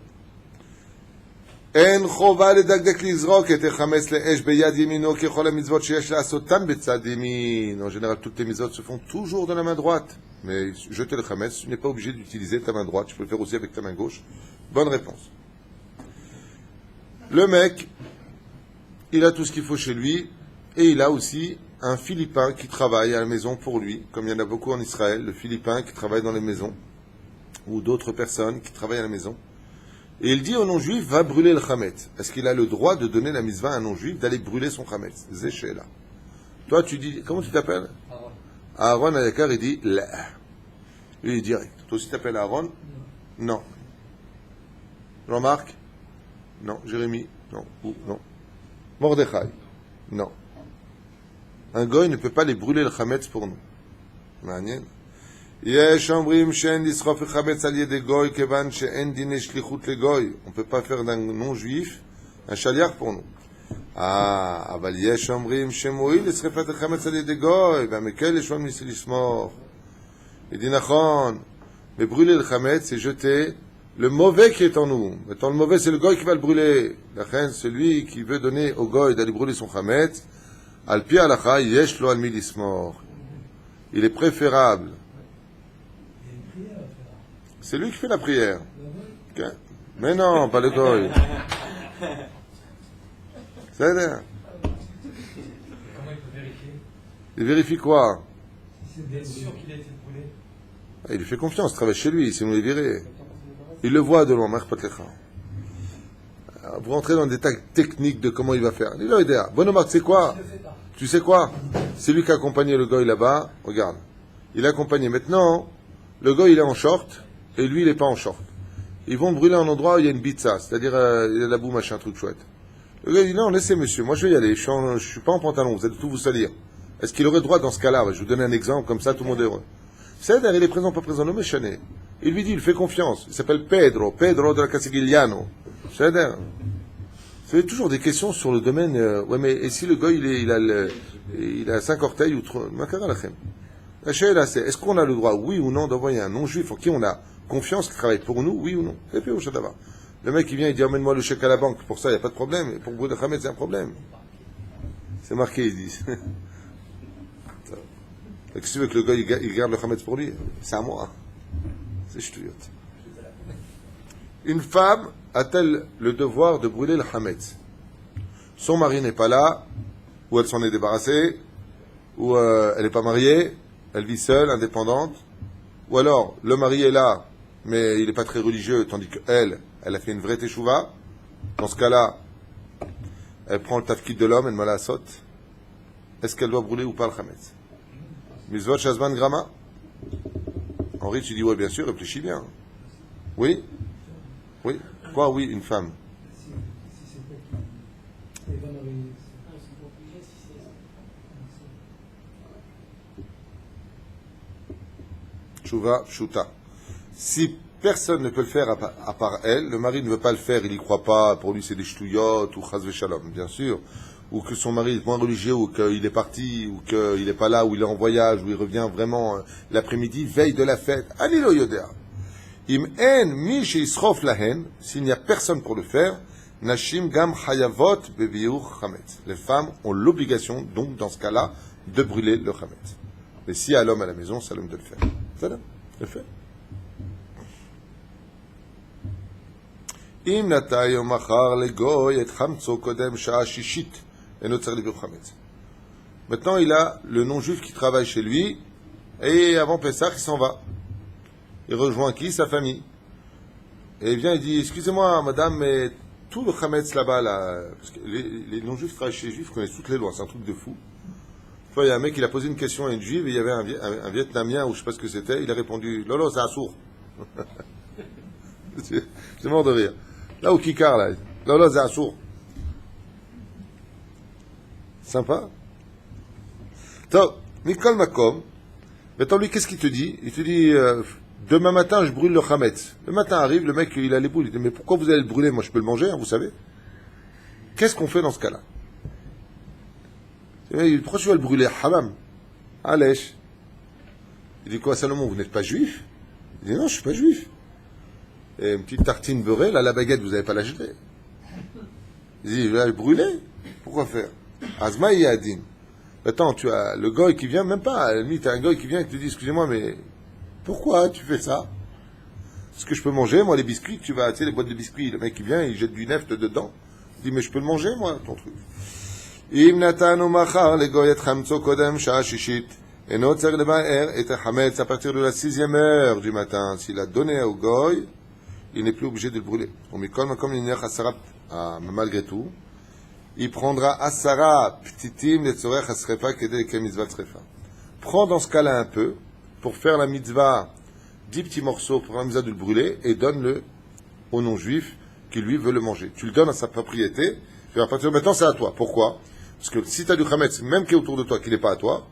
אין חובה לדקדק לזרוק את החמץ לאש ביד ימינו ככל המצוות שיש לעשותן בצד ימין. En général, toutes les mitzvot se font toujours de la main droite. Mais jeter le chametz, tu n'es pas obligé d'utiliser ta main droite. Tu peux le faire aussi avec ta main gauche. Bonne réponse. Le mec, il a tout ce qu'il faut chez lui. Et il a aussi un Philippin qui travaille à la maison pour lui. Comme il y en a beaucoup en Israël, le Philippin qui travaille dans les maisons. Ou d'autres personnes qui travaillent à la maison. Et il dit au non-juif, va brûler le chametz. Est-ce qu'il a le droit de donner la mitzvah à un non-juif d'aller brûler son chametz? Zéché là. Toi, tu dis, comment tu t'appelles? Aaron Ayakar, il dit, la. Il est direct. Toi aussi, tu t'appelles Aaron? Non. Jean-Marc? Non. Jérémy? Non. Non. Mordechai? Non. Un goy ne peut pas les brûler le chametz pour nous. Manien. יש אומרים שאין לשרוף החמץ על ידי גוי כיוון שאין דיני שליחות לגוי. On ne peut pas faire d'un non-juif un shaliach pour nous. אבל יש אומרים שמועיל לשרפת החמץ על ידי גוי והמקל יש לנו לשמור. Il dit נכון, mais brûler le chametz c'est jeter le mauvais qui est en nous. Maintenant le mauvais c'est le goy qui va le brûler. לכן celui qui veut donner au goy d'aller brûler son chametz, על פי ההלכה יש לו על מי לשמור. Il est préférable. C'est lui qui fait la prière. Okay. Mais non, pas le goy. C'est-à-dire, Il vérifie quoi? C'est bien sûr qu'il a été brûlé. Il lui fait confiance, il travaille chez lui, sinon il est viré. Il le voit de loin, vous rentrez dans des détails techniques de comment il va faire. Dis-le, Idéa. Bon, Omar, tu sais quoi? Tu sais quoi? C'est lui qui a accompagné le goy là-bas. Regarde. Il a accompagné. Maintenant, le goy, il est en short, et lui, il n'est pas en short. Ils vont brûler un endroit où il y a une pizza, c'est-à-dire, il y a de la boue, machin, un truc chouette. Le gars dit, non, laissez monsieur, moi je vais y aller, je suis pas en pantalon, vous allez tout vous salir. Est-ce qu'il aurait droit dans ce cas-là? Je vais vous donner un exemple, comme ça, tout le monde est heureux. C'est-à-dire, il est présent, pas présent, le méchané. Il lui dit, il fait confiance. Il s'appelle Pedro de la Castigliano. C'est-à-dire, c'est toujours des questions sur le domaine, ouais, mais et si le gars, il a 5 orteils ou 3, est-ce qu'on a le droit, oui ou non, d'envoyer un non-juif en qui on a confiance qui travaille pour nous, oui ou non? Et puis, le mec, il vient, il dit, emmène-moi le chèque à la banque. Pour ça, il n'y a pas de problème. Et pour Bouddha Khamed, c'est un problème. C'est marqué, ils disent. Qu'est-ce que tu veux que le gars, il garde le Khamed pour lui? C'est à moi. C'est ch'touillotte. Une femme a-t-elle le devoir de brûler le Khamed? Son mari n'est pas là, ou elle s'en est débarrassée, ou elle n'est pas mariée, elle vit seule, indépendante, ou alors le mari est là, mais il n'est pas très religieux, tandis qu'elle, elle a fait une vraie teshuva. Dans ce cas-là, elle prend le tafkid de l'homme, elle me la saute. Est-ce qu'elle doit brûler ou pas le Khametz? Mizvot Shazman Grama? Henri, tu dis oui, bien sûr, réfléchis bien. Oui? Oui? Quoi, oui, une femme? Tshuva Pshuta. Si personne ne peut le faire à part elle, le mari ne veut pas le faire, il n'y croit pas, pour lui c'est des ch'touillottes, ou chas shalom, bien sûr, ou que son mari est moins religieux, ou qu'il est parti, ou qu'il n'est pas là, ou il est en voyage, ou il revient vraiment l'après-midi, veille de la fête. Anilo Yodea. Im en mi sheisrof lahen, s'il n'y a personne pour le faire, nashim gam hayavot beviur chametz. Les femmes ont l'obligation, donc dans ce cas-là, de brûler le chametz. Mais s'il y a l'homme à la maison, c'est à l'homme de le faire. C'est là, le fait. אם נטע יום מחר לגוי את חמצו קודם שעה שישית, אינו צריך לביאור חמץ. Maintenant, il a le non-juif qui travaille chez lui, et avant Pessah, il s'en va. Il rejoint qui? Sa famille. Et il vient, il dit, excusez-moi, madame, mais tout le chametz là-bas, là, parce que les non-juifs qui travaillent chez les juifs connaissent toutes les lois, c'est un truc de fou. Une fois, il y a un mec, il a posé une question à une juive, et il y avait un Vietnamien, ou je sais pas ce que c'était, il a répondu, Lolo, c'est assour. C'est mort de rire. Là au Kikar, là. Là, c'est assour. Sympa. Top. Mikol Makom. Maintenant, lui, qu'est-ce qu'il te dit? Il te dit, demain matin, je brûle le chametz. Le matin arrive, le mec, il a les boules. Il dit, mais pourquoi vous allez le brûler? Moi, je peux le manger, hein, vous savez. Qu'est-ce qu'on fait dans ce cas-là? Pourquoi tu vas le brûler? Haram. Alèche. Il dit quoi, Salomon, vous n'êtes pas juif? Il dit, non, je suis pas juif. Et une petite tartine beurrée, là, la baguette, vous n'avez pas la jeter. Il dit, je vais la brûler. Pourquoi faire? Azma Yadim. Attends, tu as le goy qui vient, même pas, à la limite, tu as un goy qui vient et qui te dit, excusez-moi, mais pourquoi tu fais ça? Est-ce que je peux manger, moi, les biscuits que tu vas, tu sais, les boîtes de biscuits, le mec qui vient, il jette du neft dedans. Il dit, mais je peux le manger, moi, ton truc. Im natanu machar le goy et chamtso kodem sha'a shishit. Et notre tzar le ba'er et hametz à partir de la 6e heure du matin. S'il a donné au goy, il n'est plus obligé de le brûler. Malgré tout, il prendra asara ptitim letzorech hasrefa kedei ke mitzvah tzrefa. Prends dans ce cas-là un peu, pour faire la mitzvah, 10 petits morceaux pour la mitzvah de le brûler, et donne-le au non-juif qui lui veut le manger. Tu le donnes à sa propriété, et à partir de maintenant c'est à toi. Pourquoi? Parce que si tu as du chametz, même qui est autour de toi, qui n'est pas à toi,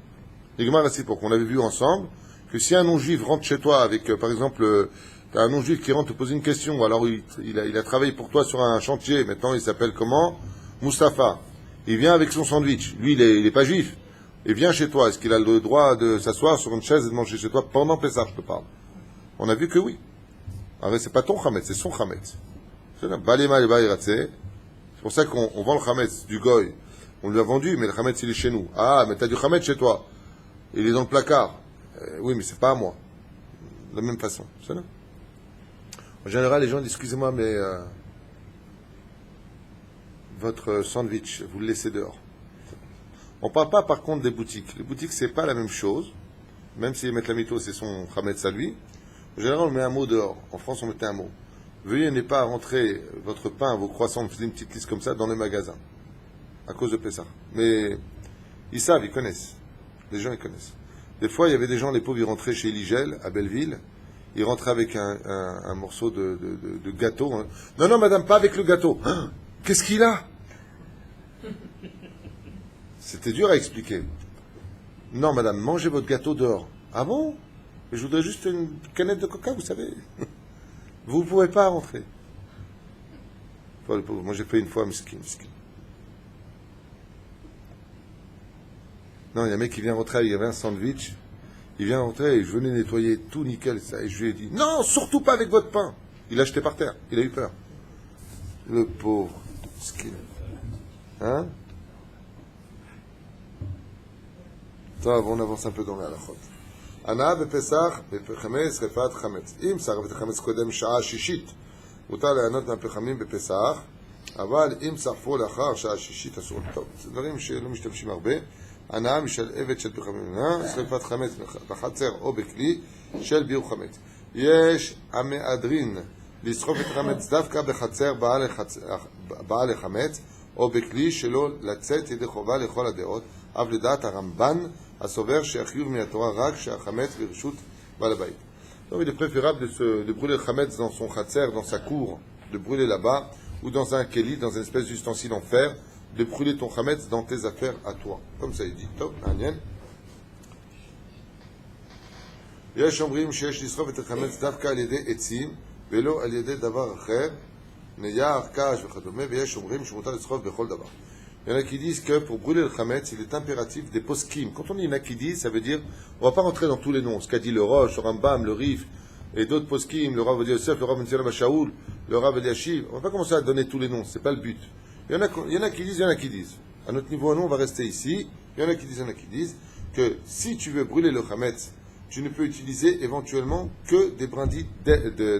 l'igmar réciproque, on avait vu ensemble, que si un non-juif rentre chez toi avec, par exemple, t'as un non-juif qui rentre te poser une question, alors il a travaillé pour toi sur un chantier, maintenant il s'appelle comment? Mustapha. Il vient avec son sandwich. Lui, il est pas juif. Il vient chez toi. Est-ce qu'il a le droit de s'asseoir sur une chaise et de manger chez toi pendant Pessah, je te parle? On a vu que oui. Alors, c'est pas ton chametz, c'est son chametz. C'est pour ça qu'on vend le chametz du goy. On lui a vendu, mais le chametz il est chez nous. Ah, mais t'as du chametz chez toi. Il est dans le placard. Oui, mais c'est pas à moi. De la même façon. C'est là. En général, les gens disent, excusez-moi, mais votre sandwich, vous le laissez dehors. On ne parle pas par contre des boutiques. Les boutiques, c'est pas la même chose. Même s'ils mettent la mytho, c'est son Hametz à lui. En général, on met un mot dehors. En France, on mettait un mot. Veuillez ne pas rentrer votre pain, vos croissants, on faisait une petite liste comme ça dans les magasins. À cause de Pessah. Mais ils savent, ils connaissent. Les gens, ils connaissent. Des fois, il y avait des gens, les pauvres, ils rentraient chez Eligel, à Belleville. Ils rentraient avec un morceau de gâteau. Non, non, madame, pas avec le gâteau. Hein, qu'est-ce qu'il a? C'était dur à expliquer. Non, madame, mangez votre gâteau dehors. Ah bon? Je voudrais juste une canette de coca, vous savez. Vous ne pouvez pas rentrer. Moi, j'ai fait une fois, miskin. Non, il y a un mec qui vient rentrer, il y avait un sandwich. Il vient rentrer et je venais nettoyer tout nickel, ça. Et je lui ai dit, non, surtout pas avec votre pain. Il l'a jeté par terre. Il a eu peur. Le pauvre. Miskin. Hein? On avance un peu dans la halachot. Ana בפסח, בחמץ, רפאת חמץ. אם שרף את החמץ קודם שעה שישית, מותר ליהנות מהפחמים בפסח, אבל אם שרפו לאחר שעה שישית אסור. טוב, זה דברים שלא משתמשים הרבה. הנאה משלהבת של פחמים. שרפת חמץ בחצר או בכלי של ביעור חמץ. יש המהדרין לשרוף את החמץ דווקא בחצר בעל החמץ, או בכלי שלא לצאת ידי חובה לכל הדעות, אף לדעת הרמב"ן, הסובר שהחיוב מהתורה רק שהחמץ ברשות בעל הבית. Donc il est préférable de brûler le chametz dans son khatser, dans sa cour, de brûler là-bas, ou dans un keli, dans une espèce d'ustensile en fer, de brûler ton chametz dans tes affaires à toi. Comme ça il dit. Top, מעניין. יש אומרים שיש לשרוף את החמץ דווקא על ידי עצים, ולא על ידי דבר אחר, נייר, קש וכדומה, ויש אומרים שמותר לשרוף בכל דבר. Il y en a qui disent que pour brûler le chametz, il est impératif des poskim. Quand on dit il y en a qui disent, ça veut dire, on ne va pas rentrer dans tous les noms. Ce qu'a dit le Rosh, le Rambam, le Rif, et d'autres poskim, le Rav Odia Yosef, le Rav Menzela Bashaoul, le Rav Eliashiv. On ne va pas commencer à donner tous les noms, c'est pas le but. Il y en a qui disent, il y en a qui disent. À notre niveau, nous, on va rester ici. Il y en a qui disent que si tu veux brûler le chametz, tu ne peux utiliser éventuellement que des brindilles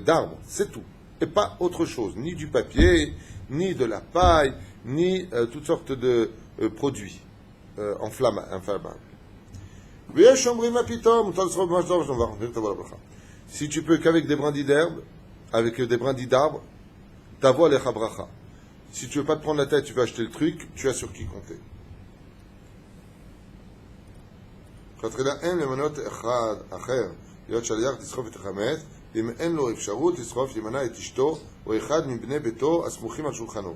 d'arbres. C'est tout. Et pas autre chose. Ni du papier, ni de la paille, ni toutes sortes de produits inflammables. Si tu peux qu'avec des brindilles d'herbe, avec des brindilles d'arbre, t'avoie les chabracha. Si tu veux pas te prendre la tête, tu vas acheter le truc, tu as sur qui compter. אם אין לו אפשרות לשרוף ימנע את אשתו או אחד מבני ביתו הסמוכים על שולחנו.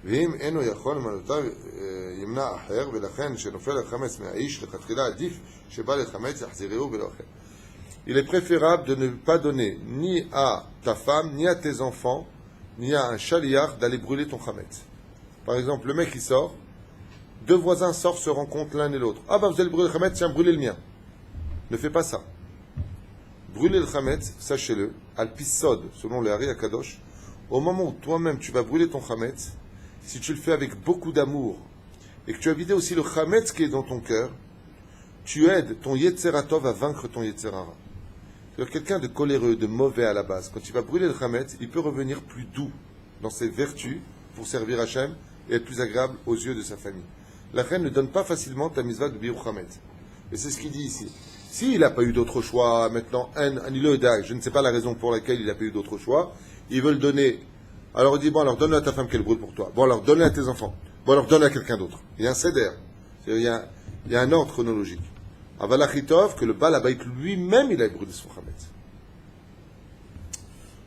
ואם אינו יכול למנותיו ימנע אחר, ולכן שנופל החמץ מהאיש לכתחילה עדיף שבא לחמץ יחזירהו בלא אחר. Il est préférable de ne pas donner ni à ta femme, ni à tes enfants, ni à un chaliach d'aller brûler ton chametz. Par exemple, le mec qui sort, deux voisins sortent, se rencontrent l'un et l'autre. Ah bah vous allez brûler le chametz, tiens, brûlez le mien. Ne fais pas ça. Brûler le chametz, sachez-le, al-pisod, selon le Hari Akadosh, au moment où toi-même tu vas brûler ton chametz, si tu le fais avec beaucoup d'amour, et que tu as vidé aussi le chametz qui est dans ton cœur, tu aides ton Yetzeratov à vaincre ton Yetzerara. C'est-à-dire quelqu'un de coléreux, de mauvais à la base, quand il va brûler le chametz, il peut revenir plus doux dans ses vertus pour servir Hachem et être plus agréable aux yeux de sa famille. La reine ne donne pas facilement ta mitzvah de biur chametz. Et c'est ce qu'il dit ici. S'il n'a pas eu d'autre choix, maintenant, je ne sais pas la raison pour laquelle il n'a pas eu d'autre choix, il veut le donner. Alors il dit, bon, alors donne-le à ta femme qu'elle brûle pour toi. Bon, alors donne-le à tes enfants. Bon, alors donne-le à quelqu'un d'autre. Il y a un seder. Il y a un ordre chronologique. Avalachitov, que le Baal Habayit lui-même, il a brûlé son chametz.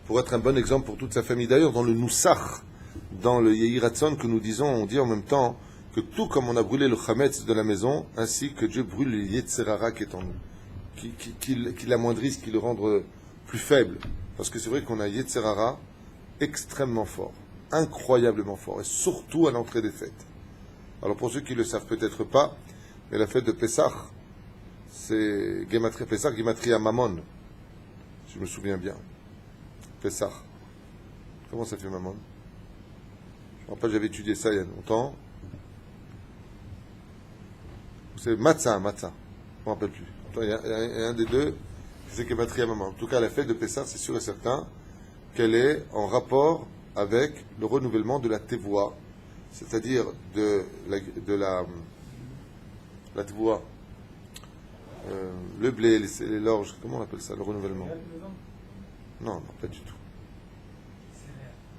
Pour être un bon exemple pour toute sa famille. D'ailleurs, dans le Nusach, dans le Yehiratson que nous disons, on dit en même temps que tout comme on a brûlé le chametz de la maison, ainsi que Dieu brûle le Yetzerara qui est en nous. Qui l'amoindrisse, qui le rende plus faible. Parce que c'est vrai qu'on a Yetzerara extrêmement fort, incroyablement fort, et surtout à l'entrée des fêtes. Alors pour ceux qui ne le savent peut-être pas, mais la fête de Pessah, c'est Pessah, Gematria Mammon, si je me souviens bien. Pessah. Comment ça fait Mammon? Je me rappelle, j'avais étudié ça il y a longtemps. C'est Matzah. Je ne me rappelle plus. Il y a un des deux, c'est Gematria Mammon. En tout cas, la fête de Pessah, c'est sûr et certain qu'elle est en rapport avec le renouvellement de la tevoa, c'est-à-dire de la tvoua, le blé, l'orge, comment on appelle ça, le renouvellement? Non, non, pas du tout.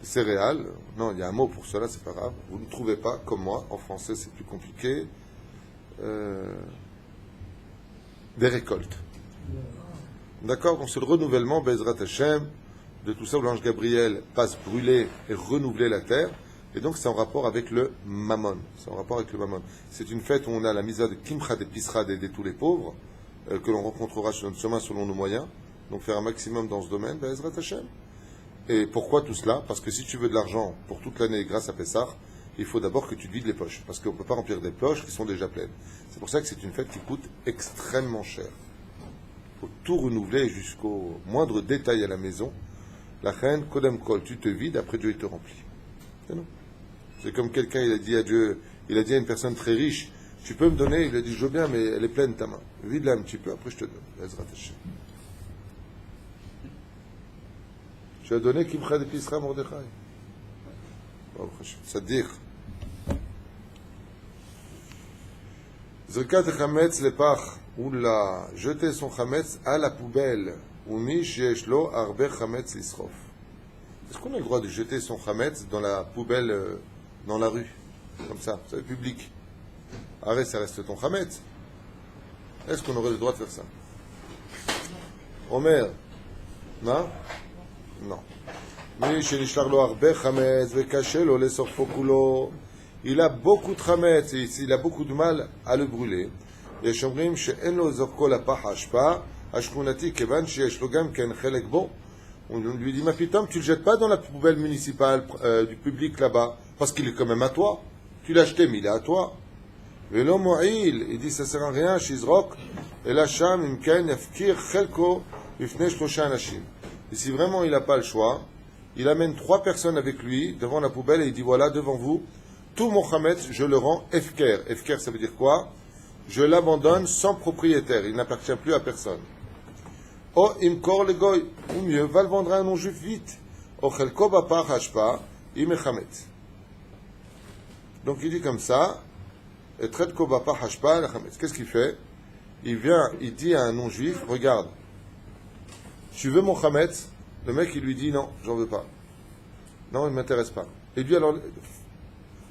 Les céréales, non, il y a un mot pour cela, c'est pas grave. Vous ne trouvez pas, comme moi, en français c'est plus compliqué, des récoltes. D'accord? Donc c'est le renouvellement, Bezrat Hashem, de tout ça où l'ange Gabriel passe brûler et renouveler la terre. Et donc c'est en rapport avec le mammon. C'est en rapport avec le mammon. C'est une fête où on a la misa de Kimcha et Pisra d'aider tous les pauvres, que l'on rencontrera sur notre chemin selon nos moyens. Donc faire un maximum dans ce domaine, Bezrat Hashem. Et pourquoi tout cela? Parce que si tu veux de l'argent pour toute l'année grâce à Pessah, il faut d'abord que tu te vides les poches. Parce qu'on ne peut pas remplir des poches qui sont déjà pleines. C'est pour ça que c'est une fête qui coûte extrêmement cher. Il faut tout renouveler jusqu'au moindre détail à la maison. La reine, Kodem Kol, tu te vides, après Dieu il te remplit. C'est non. C'est comme quelqu'un, il a dit à Dieu, il a dit à une personne très riche, tu peux me donner? Il a dit, je veux bien, mais elle est pleine ta main. Vide-la un petit peu, après je te donne. Tu as donné Kimcha de Pisra Mordechai. C'est-à-dire, Zrikat Chametz Lepach, ou la jeter son Chametz à la poubelle, ou Mish Yeshlo Arbe Chametz Lisrof. Est-ce qu'on a le droit de jeter son Chametz dans la poubelle, dans la rue, comme ça, c'est public? Arrête, ça reste ton Chametz. Est-ce qu'on aurait le droit de faire ça? Omer, non? Non. Il a beaucoup de chametz, il a beaucoup de mal à le brûler. Et on lui dit, ma pitom, tu le jettes pas dans la poubelle municipale du public là-bas, parce qu'il est quand même à toi. Tu l'as acheté, mais il est à toi. Et l'homme il dit, ça sert à rien, shizrok, et la sham, imken, yafkir, chelko, ifne shlosha anashim. Et si vraiment il n'a pas le choix, il amène 3 personnes avec lui devant la poubelle et il dit, voilà, devant vous, tout mon chametz, je le rends efker. Efker, ça veut dire quoi? Je l'abandonne sans propriétaire, il n'appartient plus à personne. O imkor le goy, ou mieux, va le vendre à un non-juif vite. O chelko bapar hashpa, ime chametz. Donc il dit comme ça, et traite ko bapar hashpa, le chametz. Qu'est-ce qu'il fait? Il vient, il dit à un non-juif, regarde, tu veux mon chametz? Le mec, il lui dit, non, j'en veux pas. Non, il ne m'intéresse pas. Et lui, alors,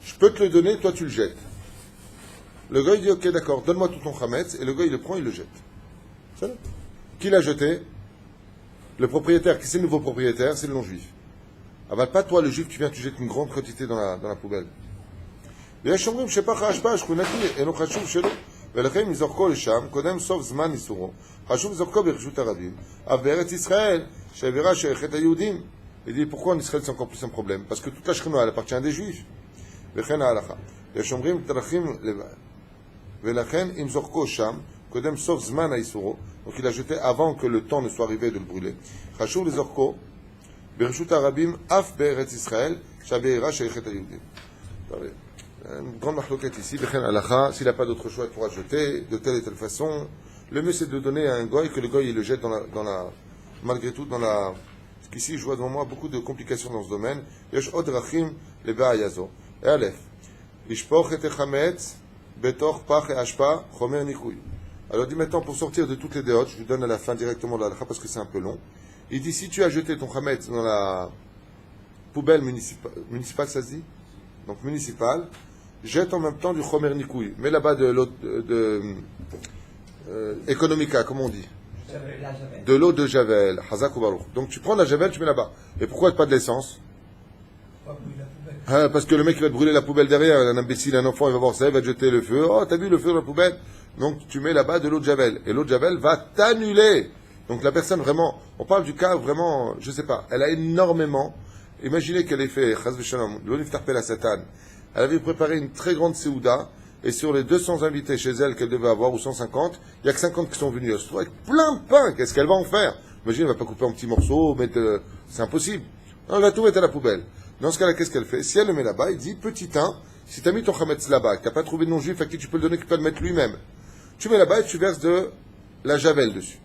je peux te le donner, toi, tu le jettes. Le gars, il dit, ok, d'accord, donne-moi tout ton chametz. Et le gars, il le prend, il le jette. C'est là. Qui l'a jeté? Le propriétaire. Qui c'est le nouveau propriétaire? C'est le non-juif. Ah bah, pas toi, le juif, tu viens, tu jettes une grande quantité dans la poubelle. Et là, je sais pas, je connais, et non, chez ולכן מזורקו לשם, קודם סוף זמן ניסורו, חשוב לזורקו ברשות הרבים, אף בארץ ישראל, שהעבירה שייכת היהודים. Il dit, pourquoi en Israël c'est encore plus un problème? Parce que toute la Shekhinah, elle appartient à des juifs. וכן ההלכה. יש אומרים דרכים לבד. ולכן אם זורקו שם, קודם סוף זמן האיסורו, donc il a jeté avant que le temps ne soit arrivé de le brûler. חשוב לזורקו ברשות הרבים, אף בארץ ישראל, שהעבירה שייכת היהודים. Une grande marloquette ici, s'il n'a pas d'autre choix, il pourra jeter de telle et telle façon. Le mieux c'est de le donner à un goy, que le goy il le jette malgré tout dans la... Parce qu'ici je vois devant moi beaucoup de complications dans ce domaine. Yesh od rachim leba yazo. Et Aleph. Ishpoch et chametz betor pach et ashpa chomer nikuy. Alors dit maintenant pour sortir de toutes les déotes, je vous donne à la fin directement de la halakha parce que c'est un peu long. Il dit si tu as jeté ton chametz dans la poubelle municipale, ça se dit? Donc municipale. Jette en même temps du chomer nikoui. Mets là-bas de l'eau économica, comme on dit. De l'eau de Javel. Hazak ou Baruch. Donc tu prends la Javel, tu mets là-bas. Et pourquoi pas de l'essence? Parce que le mec il va te brûler la poubelle derrière. Un imbécile, un enfant, il va voir ça, il va te jeter le feu. Oh, t'as vu le feu dans la poubelle? Donc tu mets là-bas de l'eau de Javel. Et l'eau de Javel va t'annuler. Donc la personne vraiment, on parle du cas vraiment, je sais pas, elle a énormément. Imaginez qu'elle ait fait, Chaz v'shalom, l'oniftar la Satan. Elle avait préparé une très grande séouda, et sur les 200 invités chez elle qu'elle devait avoir, ou 150, il n'y a que 50 qui sont venus. Elle se trouve avec plein de pain, qu'est-ce qu'elle va en faire? Imagine, elle ne va pas couper en petits morceaux, mettre, c'est impossible. Non, elle va tout mettre à la poubelle. Dans ce cas-là, qu'est-ce qu'elle fait? Si elle le met là-bas, il dit, petit 1, si tu as mis ton chametz là-bas, que tu n'as pas trouvé de non-juif à qui tu peux le donner, qui peut le mettre lui-même, tu mets là-bas et tu verses de la javel dessus.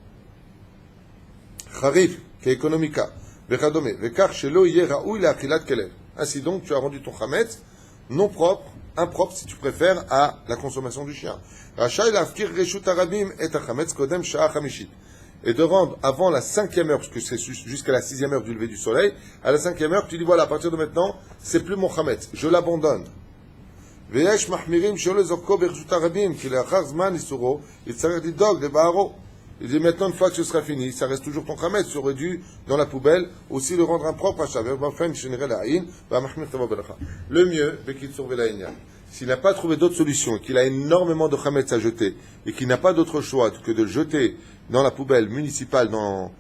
Charif, qui est économica, vechadome, vekar shelo yeh raoui la achilat kelev. Ainsi donc, tu as rendu ton chametz non propre impropre, si tu préfères, à la consommation du chien. Rachaï lafkir reshut arabim et achametz kodem sha'a chamishit. Et de rendre avant la 5e heure, parce que c'est jusqu'à la 6e heure du lever du soleil, à la 5e heure, tu dis voilà, à partir de maintenant, c'est plus mon chametz, je l'abandonne. Veyesh mahmirim shelo zorko bereshut arabim, ki leachar zman isuro, yitzarech lidog leba'aro. Il dit maintenant, une fois que ce sera fini, ça reste toujours ton chametz, tu aurais dû, dans la poubelle, aussi le rendre impropre à Shaver, le mieux, s'il n'a pas trouvé d'autre solution, et qu'il a énormément de chametz à jeter, et qu'il n'a pas d'autre choix que de le jeter dans la poubelle municipale, dans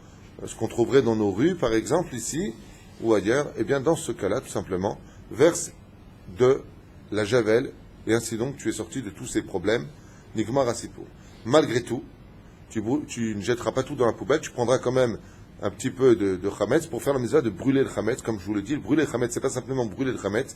ce qu'on trouverait dans nos rues, par exemple, ici, ou ailleurs, eh bien, dans ce cas-là, tout simplement, verse de la javel, et ainsi donc, tu es sorti de tous ces problèmes, Nigmar Asipo. Malgré tout, tu ne jetteras pas tout dans la poubelle, tu prendras quand même un petit peu de chametz pour faire la mitzvah de brûler le chametz. Comme je vous le dis, brûler le chametz, c'est pas simplement brûler le chametz.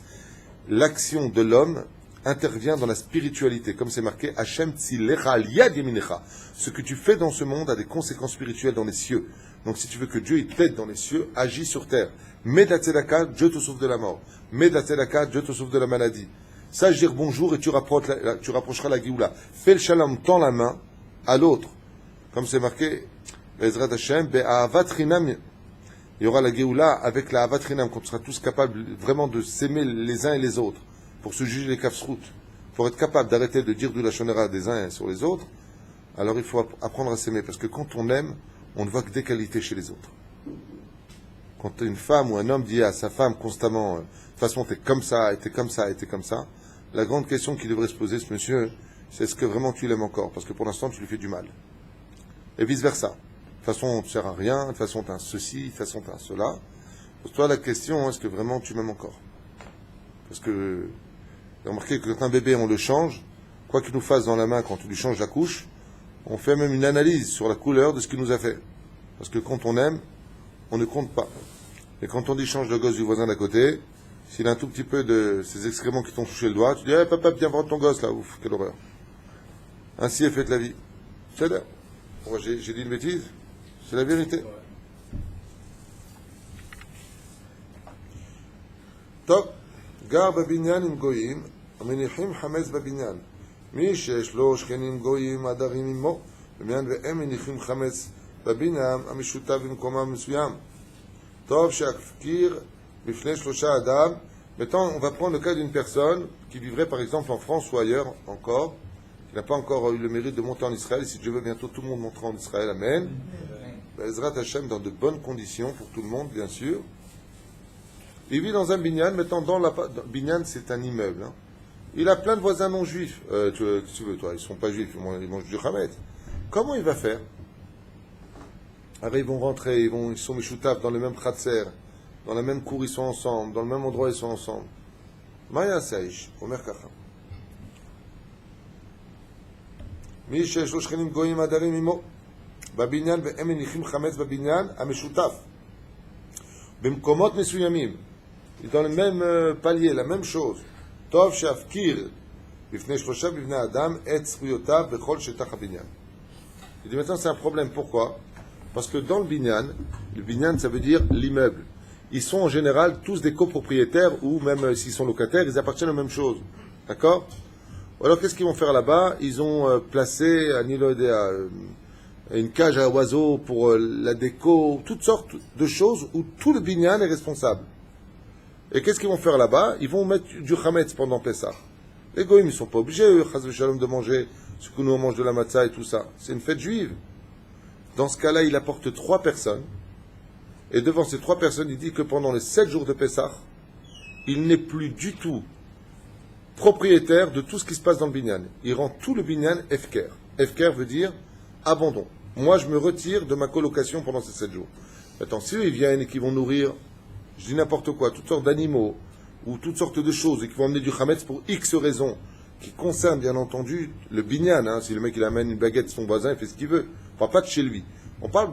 L'action de l'homme intervient dans la spiritualité, comme c'est marqué Hashem tzilecha al yad yaminecha. Ce que tu fais dans ce monde a des conséquences spirituelles dans les cieux. Donc si tu veux que Dieu il t'aide dans les cieux, agis sur terre. Mets de la tzedaka, Dieu te sauve de la mort. Mets de la tzedaka, Dieu te sauve de la maladie. Sache dire bonjour et tu rapprocheras la Géoula. Fais le shalom, tends la main à l'autre. Comme c'est marqué, Bezrat Hashem, Be'ahavat Chinam, il y aura la Géoula avec la Ahavat Chinam, quand on sera tous capables vraiment de s'aimer les uns et les autres, pour se juger les kafsrout. Pour être capable d'arrêter de dire du lachonera des uns sur les autres, alors il faut apprendre à s'aimer, parce que quand on aime, on ne voit que des qualités chez les autres. Quand une femme ou un homme dit à sa femme constamment, de toute façon, t'es comme ça, et t'es comme ça, et t'es comme ça, la grande question qui devrait se poser, ce monsieur, c'est est-ce que vraiment tu l'aimes encore? Parce que pour l'instant, tu lui fais du mal. Et vice-versa. De toute façon, on ne sert à rien, de toute façon, tu as un ceci, de toute façon, tu as un cela. Pose-toi la question, est-ce que vraiment tu m'aimes encore? Parce que, j'ai remarqué que quand un bébé, on le change, quoi qu'il nous fasse dans la main quand on lui change la couche, on fait même une analyse sur la couleur de ce qu'il nous a fait. Parce que quand on aime, on ne compte pas. Et quand on dit change le gosse du voisin d'à côté, s'il a un tout petit peu de ces excréments qui t'ont touché le doigt, tu dis, hey, papa, viens voir ton gosse là, ouf, quelle horreur. Ainsi est faite la vie. C'est là. J'ai dit une bêtise? C'est la vérité. Top. Gar babinyan im goyim, amenichim chametz babinyan. Mi shesh lo shchenim goyim adarim imo, b'minyan ve'em menichim chametz babinyan, amishutav במקומם מסוים. טוב שהכפיר בפני 3 אדם. Maintenant, on va prendre le cas d'une personne qui vivrait par exemple en France ou ailleurs encore, qui n'a pas encore eu le mérite de monter en Israël, et si Dieu veut, bientôt tout le monde montera en Israël, amen. Bezrat Hashem, dans de bonnes conditions pour tout le monde, bien sûr. Il vit dans un binyan, maintenant binyan c'est un immeuble. Hein. Il a plein de voisins non juifs. Qu'est-ce que tu veux, toi? Ils ne sont pas juifs, ils mangent du chametz. Comment il va faire? Alors ils vont rentrer, ils sont meshutav dans le même khatser, dans la même cour ils sont ensemble, dans le même endroit ils sont ensemble. Maya Saish, Omer Kacham. מי שיש לו שכנים גויים עדרים עמו בבניין והם מניחים חמץ בבניין המשותף במקומות מסוימים, dans le même palier, la même chose. טוב שאפקיר לפני 3 בבני אדם את זכויותיו בכל שטח הבניין. Il dit maintenant c'est un problème, pourquoi? Parce que dans le binyan ça veut dire l'immeuble. Ils sont en général tous des copropriétaires ou même s'ils sont locataires, ils appartiennent aux mêmes choses. D'accord? Alors qu'est-ce qu'ils vont faire là-bas? Ils ont placé une cage à oiseaux pour la déco, toutes sortes de choses où tout le binyan est responsable. Et qu'est-ce qu'ils vont faire là-bas? Ils vont mettre du chametz pendant Pessah. Les goïms, ils ne sont pas obligés, eux, chas v'shalom, de manger ce que nous on mange de la matzah et tout ça. C'est une fête juive. Dans ce cas-là, il apporte 3 personnes. Et devant ces 3 personnes, il dit que pendant les 7 jours de Pessah, il n'est plus du tout propriétaire de tout ce qui se passe dans le binyan. Il rend tout le binyan efker. Efker veut dire abandon. Moi, je me retire de ma colocation pendant ces 7 jours. Maintenant, s'ils viennent et qu'ils vont nourrir, je dis n'importe quoi, toutes sortes d'animaux, ou toutes sortes de choses, et qui vont amener du chametz pour X raisons, qui concernent bien entendu le binyan. Hein. Si le mec il amène une baguette, son voisin, il fait ce qu'il veut. On parle pas de chez lui. On parle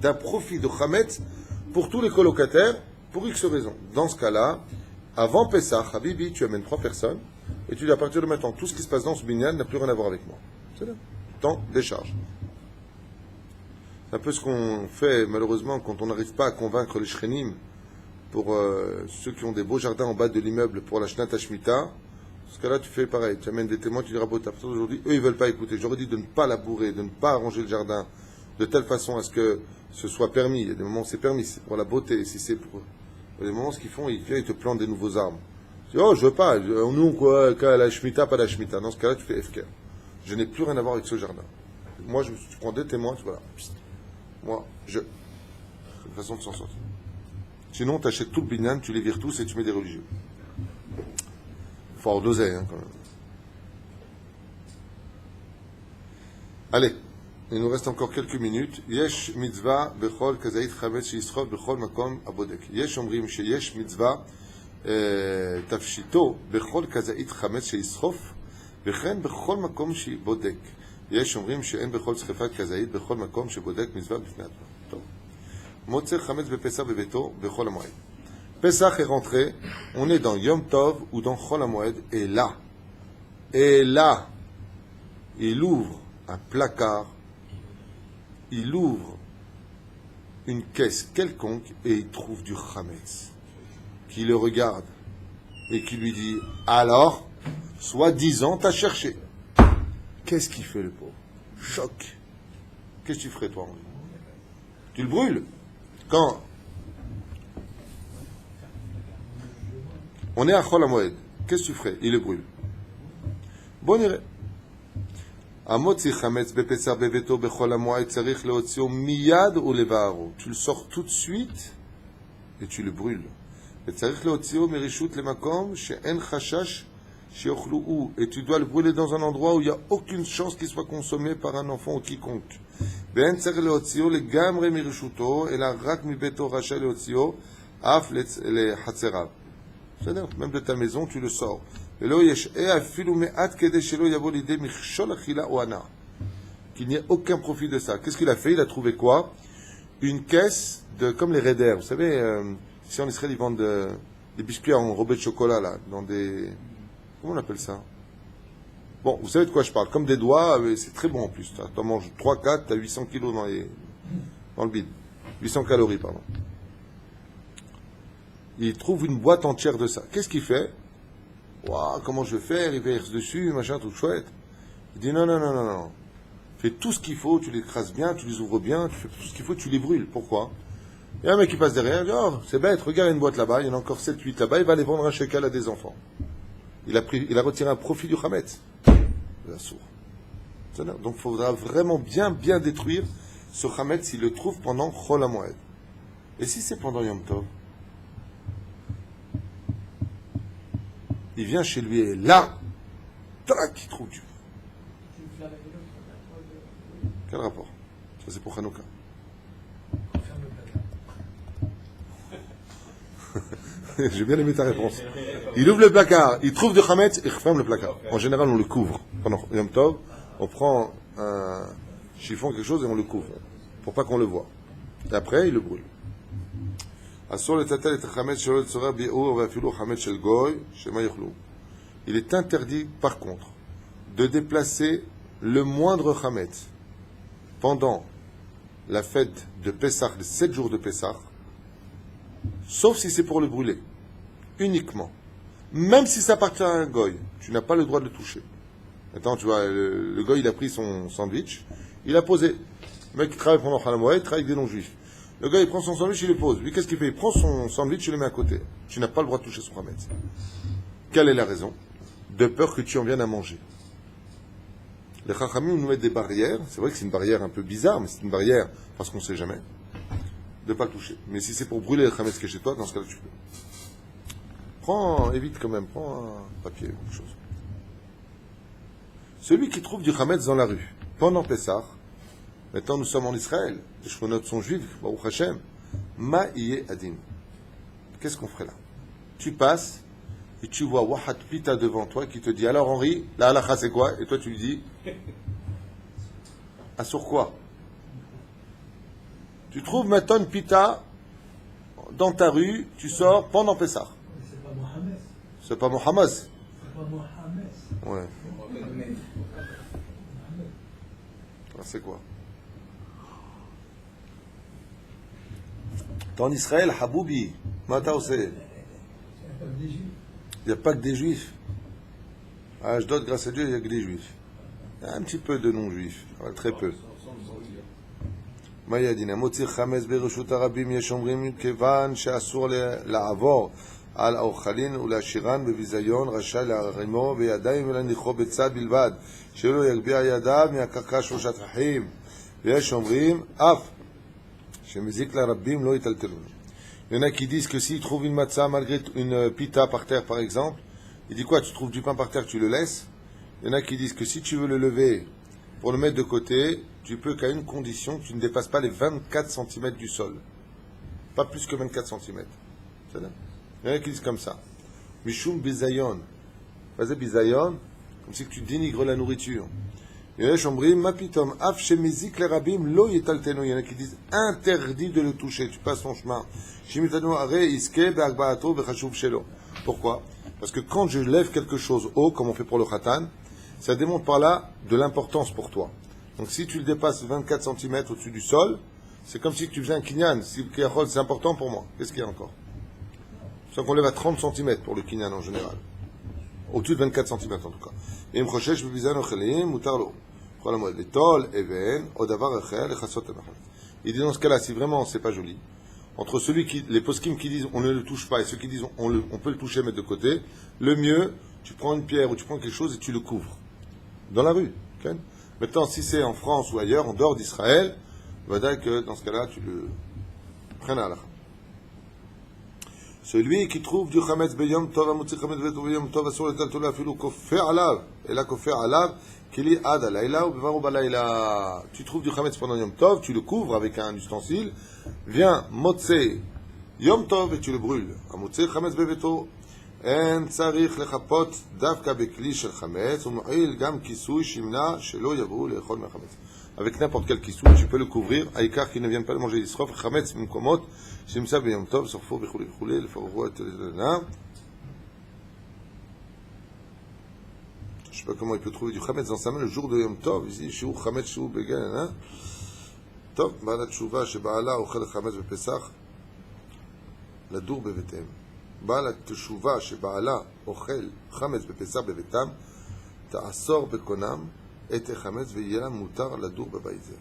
d'un profit de chametz pour tous les colocataires, pour X raisons. Dans ce cas-là, avant Pessah, Habibi, tu amènes 3 personnes, et tu dis à partir de maintenant, tout ce qui se passe dans ce binyan n'a plus rien à voir avec moi. C'est là. Temps, décharge. C'est un peu ce qu'on fait malheureusement quand on n'arrive pas à convaincre les shrenim pour ceux qui ont des beaux jardins en bas de l'immeuble pour la Shnat Hashmita. ce cas-là, tu fais pareil. Tu amènes des témoins, tu diras, bon, à partir d'aujourd'hui, eux, ils veulent pas écouter. J'aurais dit de ne pas labourer, de ne pas arranger le jardin de telle façon à ce que ce soit permis. Il y a des moments où c'est permis, c'est pour la beauté. Si c'est pour... Il y a des moments, ce qu'ils font, ils te plantent des nouveaux arbres. Tu dis, oh, je veux pas. Nous, quoi, la Shemitah, pas la Shemitah. Dans ce cas-là, tu fais FK. Je n'ai plus rien à voir avec ce jardin. Moi, tu prends deux témoins, tu vois là. Moi, c'est une façon de s'en sortir. Sinon, tu achètes tout le binyan, tu les vires tous et tu mets des religieux. Faut avoir d'oseille, hein, quand même. Allez, il nous reste encore quelques minutes. Yesh mitzvah bechol kazait chametz sheisrof bechol makom abodek. Yesh omrim sheyesh mitzvah tafshito bechol kazait chametz sheisrof וכן בכל מקום שבודק. יש אומרים שאין בכל שריפת כזית בכל מקום שבודק מצווה בפני עצמה. טוב. מוצא חמץ בפסח בביתו בחול המועד. Pessah est rentré, on est dans Yom Tov ou dans Chol HaMoed, et là, il ouvre un placard, il ouvre une caisse quelconque et il trouve du chametz qui le regarde et qui lui dit alors, soi-disant, t'as cherché. Qu'est-ce qu'il fait le pauvre? Choc. Qu'est-ce que tu ferais toi? Tu le brûles. Quand on est à Chol HaMoed, qu'est-ce que tu ferais? Il le brûle. Bon, on irait. המוציא חמץ בפסח בביתו בחול המועד צריך להוציאו מיד ולבערו. Tu le sors tout de suite et tu le brûles. וצריך להוציאו מרשות למקום שאין חשש שיאכלוהו. Et tu dois le brûler dans un endroit où il n'y a aucune chance qu'il soit consommé par un enfant ou quiconque. ואין צריך להוציאו לגמרי מרשותו, אלא רק מביתו רשאי להוציאו אף לחצריו. בסדר? Même de ta maison, tu le sors. Qu'il n'y ait aucun profit de ça. Qu'est-ce qu'il a fait? Il a trouvé quoi? Une caisse de, comme les Raiders. Vous savez, ici en Israël, ils vendent des biscuits enrobés de chocolat, là, dans des... Comment on appelle ça? Bon, vous savez de quoi je parle. Comme des doigts, c'est très bon en plus. Tu en manges 3-4, tu as 800 kilos dans le bide. 800 calories, pardon. Il trouve une boîte entière de ça. Qu'est-ce qu'il fait? Waouh, comment je vais faire? Il verse dessus, machin, tout chouette. Il dit non. Fais tout ce qu'il faut, tu les écrases bien, tu les ouvres bien, tu fais tout ce qu'il faut, tu les brûles. Pourquoi? Il y a un mec qui passe derrière, il dit, oh, c'est bête, regarde, il y a une boîte là-bas, il y en a encore 7-8 là-bas, il va les vendre un shekel à des enfants. Il a retiré un profit du Hametz. Il a sourd. Donc il faudra vraiment bien détruire ce Hametz s'il le trouve pendant Chol HaMoed. Et si c'est pendant Yom Tov? Il vient chez lui et là, tac, il trouve du. Quel rapport? Ça c'est pour Hanouka. J'ai bien aimé ta réponse. Il ouvre le placard, il trouve du Hametz, il referme le placard. En général, on le couvre. Pendant Yom Tov, on prend un chiffon, quelque chose, et on le couvre. Pour pas qu'on le voit. Et après, il le brûle. Il est interdit, par contre, de déplacer le moindre chametz pendant la fête de Pessah, les 7 jours de Pessah, sauf si c'est pour le brûler, uniquement. Même si ça appartient à un goy, tu n'as pas le droit de le toucher. Maintenant, tu vois, le goy, il a pris son sandwich, il a posé. Le mec qui travaille pendant Chol HaMoed, il travaille avec des non-juifs. Le gars, il prend son sandwich, il le pose. Lui, qu'est-ce qu'il fait? Il prend son sandwich, il le met à côté. Tu n'as pas le droit de toucher son Hametz. Quelle est la raison? De peur que tu en viennes à manger. Les Chachamim nous mettent des barrières. C'est vrai que c'est une barrière un peu bizarre, mais c'est une barrière parce qu'on ne sait jamais. De ne pas le toucher. Mais si c'est pour brûler le Hametz qui est chez toi, dans ce cas-là, tu peux. Évite quand même, prends un papier ou quelque chose. Celui qui trouve du Hametz dans la rue, pendant Pessah, maintenant, nous sommes en Israël. Les Shkonot sont juifs. Baruch Hashem. Ma iye adin. Qu'est-ce qu'on ferait là? Tu passes et tu vois Wahat Pita devant toi qui te dit alors Henri, la halakha c'est quoi? Et toi tu lui dis ah, sur quoi? Tu trouves maintenant une Pita dans ta rue, tu sors pendant Pessah. C'est pas Mohamed. C'est pas Mohamed. C'est pas Mohamed. Ouais. Ah, c'est quoi? T'es en Israël, Haboubi, Mata Ose. Il n'y a pas que des juifs. À Ashdod, grâce à Dieu, il y a que des juifs. Il y a un petit peu de non-juifs, très peu. Mayadin, המוציא חמץ ברשות הרבים, יש אומרים כיוון שאסור לעבור על האוכלין ולהשאירן בביזיון, רשאי להרימו בידיים ולהניחו בצד בלבד, שלא יגביה ידיו מהקרקע שלושה טפחים. ויש אומרים אף שמזיק לרבים לא יטלטלו. Il y en a qui disent que s'ils trouvent une matzah malgré une pita par terre par exemple, il dit quoi, tu trouves du pain par terre, tu le laisses. Il y en a qui disent que si tu veux le lever pour le mettre de côté, tu peux qu'à une condition, tu ne dépasses pas les 24 cm du sol. Pas plus que 24 cm. Il y en a qui disent comme ça. Mishum bizayon. Vas-y bizayon, comme si tu dénigres la nourriture. Il y en a qui disent interdit de le toucher, tu passes ton chemin. Pourquoi? Parce que quand je lève quelque chose haut, comme on fait pour le khatan, ça démontre par là de l'importance pour toi. Donc si tu le dépasses 24 cm au-dessus du sol, c'est comme si tu faisais un kinyan. Si c'est important pour moi, qu'est-ce qu'il y a encore? C'est qu'on lève à 30 cm pour le kinyan en général. Au-dessus de 24 cm en tout cas. Il dit dans ce cas-là, si vraiment c'est pas joli, entre les poskim qui disent on ne le touche pas et ceux qui disent on peut le toucher, mettre de côté, le mieux, tu prends une pierre ou tu prends quelque chose et tu le couvres. Dans la rue. Okay? Maintenant, si c'est en France ou ailleurs, en dehors d'Israël, il va dire que dans ce cas-là, tu le prennes à la. Celui qui trouve du chametz beyom tov amutzi chametz beyom tov asur letaltolo afilu kofer alav et la kofer alav kili ad alayla ou bevaru balayla. Tu trouves du chametz pendant yom tov, tu le couvres avec un ustensile, viens motze yom tov et tu le brûles. Amutzi chametz beveto en tzarich lechapot davka bekli shel chametz u'mo'il gam kisui shimna shelo yavru le'echol mechametz. Avec n'importe quel kisui, tu peux le couvrir, aïkar qui ne viennent pas le manger d'isrof, chametz mimkomot. Je ne sais pas comment il peut trouver du chametz dans sa main le jour de Yom Tov. Ici, chez chametz, chez began. Tov, balat tshuva, chez baala, ochel chametz bepesach, la dour bevetem. Balat tshuva, chez baala, ochel chametz bepesach bevetam, ta'asor bekonam, et chametz veyela mutar la dour bebaïze.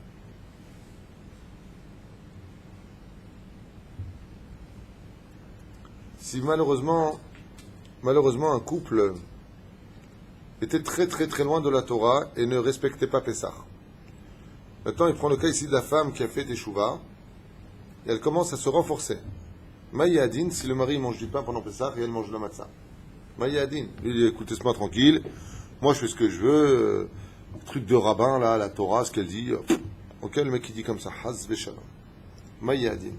Si malheureusement un couple était très très très loin de la Torah et ne respectait pas Pessah. Maintenant, il prend le cas ici de la femme qui a fait des chouvas et elle commence à se renforcer. Maïadine, si le mari mange du pain pendant Pessah et elle mange de la matzah. Maïadine, il dit écoutez, laisse-moi tranquille, moi je fais ce que je veux, truc de rabbin là, la Torah, ce qu'elle dit. Ok, le mec qui dit comme ça, Haz Veshalom. Maïadine.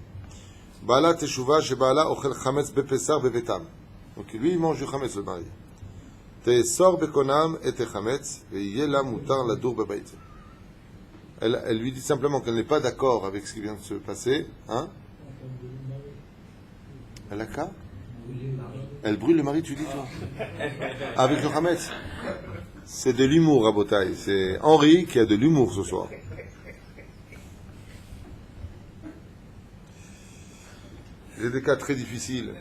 Baala teshuva shebaala ochel chametz bepesar bevetam. Donc lui il mange du chametz le mari. Te'sor bekonam et chametz ve'yeh la mutar ladur bebayit. Elle lui dit simplement qu'elle n'est pas d'accord avec ce qui vient de se passer. Hein? Elle a quoi? Elle brûle le mari, tu dis toi? Avec le chametz. C'est de l'humour, Rabotai. C'est Henri qui a de l'humour ce soir. J'ai des cas très difficiles.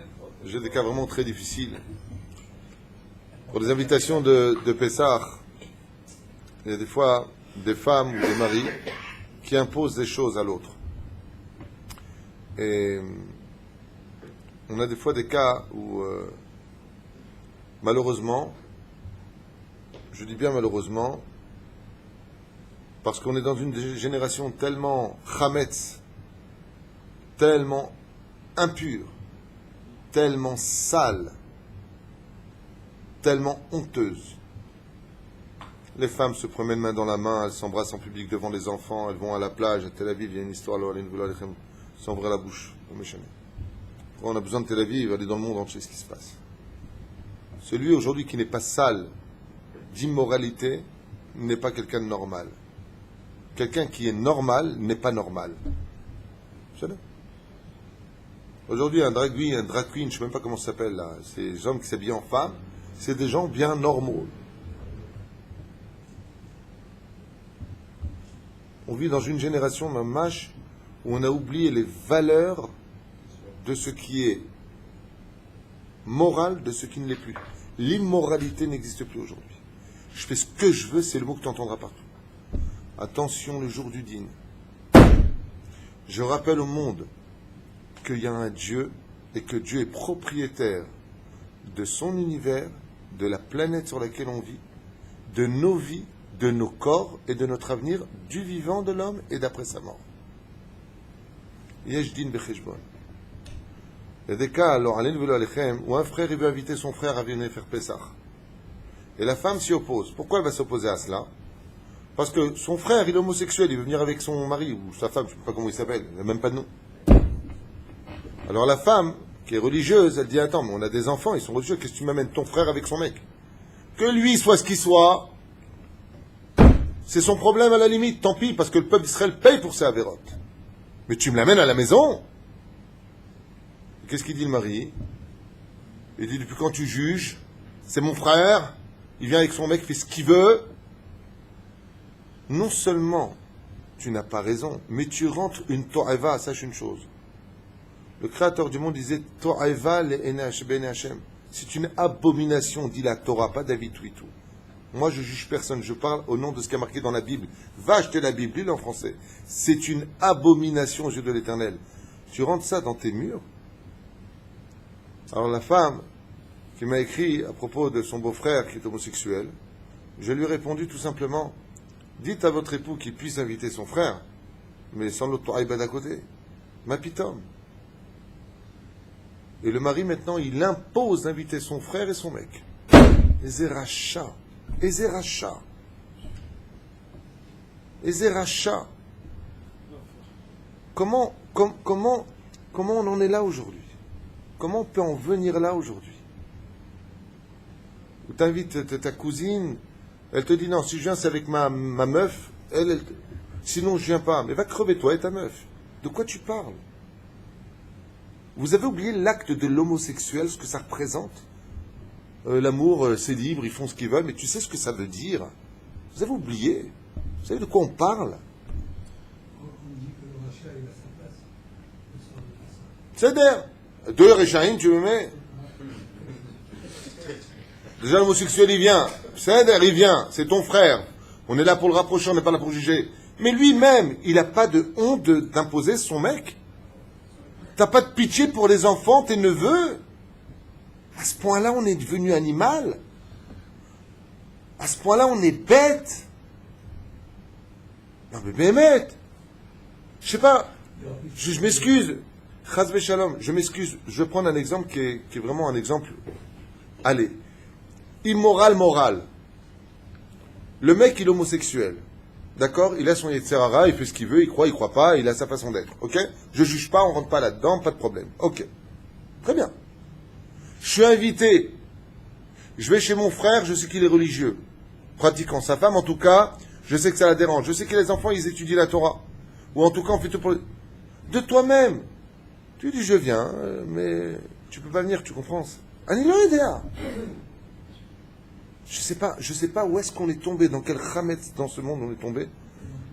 J'ai des cas vraiment très difficiles. Pour les invitations de Pessah, il y a des fois des femmes ou des maris qui imposent des choses à l'autre. Et on a des fois des cas où, malheureusement, je dis bien malheureusement, parce qu'on est dans une génération tellement chametz, tellement impure, tellement sale, tellement honteuse. Les femmes se promènent main dans la main, elles s'embrassent en public devant les enfants, elles vont à la plage, à Tel Aviv, il y a une histoire, s'ouvrir la bouche. On a besoin de Tel Aviv, aller dans le monde entier, ce qui se passe. Celui aujourd'hui qui n'est pas sale d'immoralité n'est pas quelqu'un de normal. Quelqu'un qui est normal n'est pas normal. Vous savez ? Aujourd'hui, un drag queen, je ne sais même pas comment ça s'appelle là, ces hommes qui s'habillent en femmes, c'est des gens bien normaux. On vit dans une génération, mamash, où on a oublié les valeurs de ce qui est moral, de ce qui ne l'est plus. L'immoralité n'existe plus aujourd'hui. Je fais ce que je veux, c'est le mot que tu entendras partout. Attention, le jour du dîner. Je rappelle au monde qu'il y a un Dieu et que Dieu est propriétaire de son univers, de la planète sur laquelle on vit, de nos vies, de nos corps et de notre avenir, du vivant de l'homme et d'après sa mort. Yesh din becheshbon. Il y a des cas, alors, où un frère il veut inviter son frère à venir faire Pessah. Et la femme s'y oppose. Pourquoi elle va s'opposer à cela? Parce que son frère, il est homosexuel, il veut venir avec son mari ou sa femme, je ne sais pas comment il s'appelle, il n'a même pas de nom. Alors la femme, qui est religieuse, elle dit, attends, mais on a des enfants, ils sont religieux, qu'est-ce que tu m'amènes ton frère avec son mec? Que lui soit ce qu'il soit, c'est son problème à la limite, tant pis, parce que le peuple d'Israël paye pour ses avérotes. Mais tu me l'amènes à la maison? Qu'est-ce qu'il dit le mari? Il dit, depuis quand tu juges? C'est mon frère, il vient avec son mec, il fait ce qu'il veut. Non seulement tu n'as pas raison, mais tu rentres une to'eva, sache une chose. Le Créateur du monde disait to'eva le Hashem. C'est une abomination, dit la Torah, pas David Twitou. Moi je juge personne, je parle au nom de ce qui est marqué dans la Bible. Va acheter la Bible, lis-le en français. C'est une abomination aux yeux de l'Éternel. Tu rentres ça dans tes murs. Alors la femme qui m'a écrit à propos de son beau-frère qui est homosexuel, je lui ai répondu tout simplement, dites à votre époux qu'il puisse inviter son frère, mais sans l'autre Torah d'à côté. Ma pitom. Et le mari maintenant, il impose d'inviter son frère et son mec. Ezeracha. Ezeracha. Ezeracha. Comment on en est là aujourd'hui? Comment on peut en venir là aujourd'hui? Ou t'invites ta cousine, elle te dit non, si je viens c'est avec ma meuf, sinon je viens pas. Mais va crever toi et ta meuf. De quoi tu parles? Vous avez oublié l'acte de l'homosexuel, ce que ça représente? L'amour, c'est libre, ils font ce qu'ils veulent, mais tu sais ce que ça veut dire? Vous avez oublié? Vous savez de quoi on parle? On dit que le rachat il a sa place. Le soir de Pessah. C'est d'air. Deux Réchaïm, tu me mets? Déjà l'homosexuel il vient. C'est d'air, il vient. C'est ton frère. On est là pour le rapprocher, on n'est pas là pour juger. Mais lui-même, il n'a pas de honte d'imposer son mec. T'as pas de pitié pour les enfants, tes neveux? À ce point-là, on est devenu animal. À ce point-là, on est bête. Non mais Bémet. Je sais pas. Je m'excuse. Chazve Shalom. Je m'excuse. Je vais prendre un exemple qui est vraiment un exemple. Allez. Immoral, moral. Le mec, il est homosexuel. D'accord? Il a son Yetzerara, il fait ce qu'il veut, il croit pas, il a sa façon d'être. Ok? Je juge pas, on rentre pas là-dedans, pas de problème. Ok. Très bien. Je suis invité. Je vais chez mon frère, je sais qu'il est religieux. Pratiquant. Sa femme, en tout cas, je sais que ça la dérange. Je sais que les enfants, ils étudient la Torah. Ou en tout cas, on fait tout pour... De toi-même. Tu dis, je viens, mais tu peux pas venir, tu comprends? Anilo idea. Je sais pas où est-ce qu'on est tombé, dans quel chametz dans ce monde on est tombé,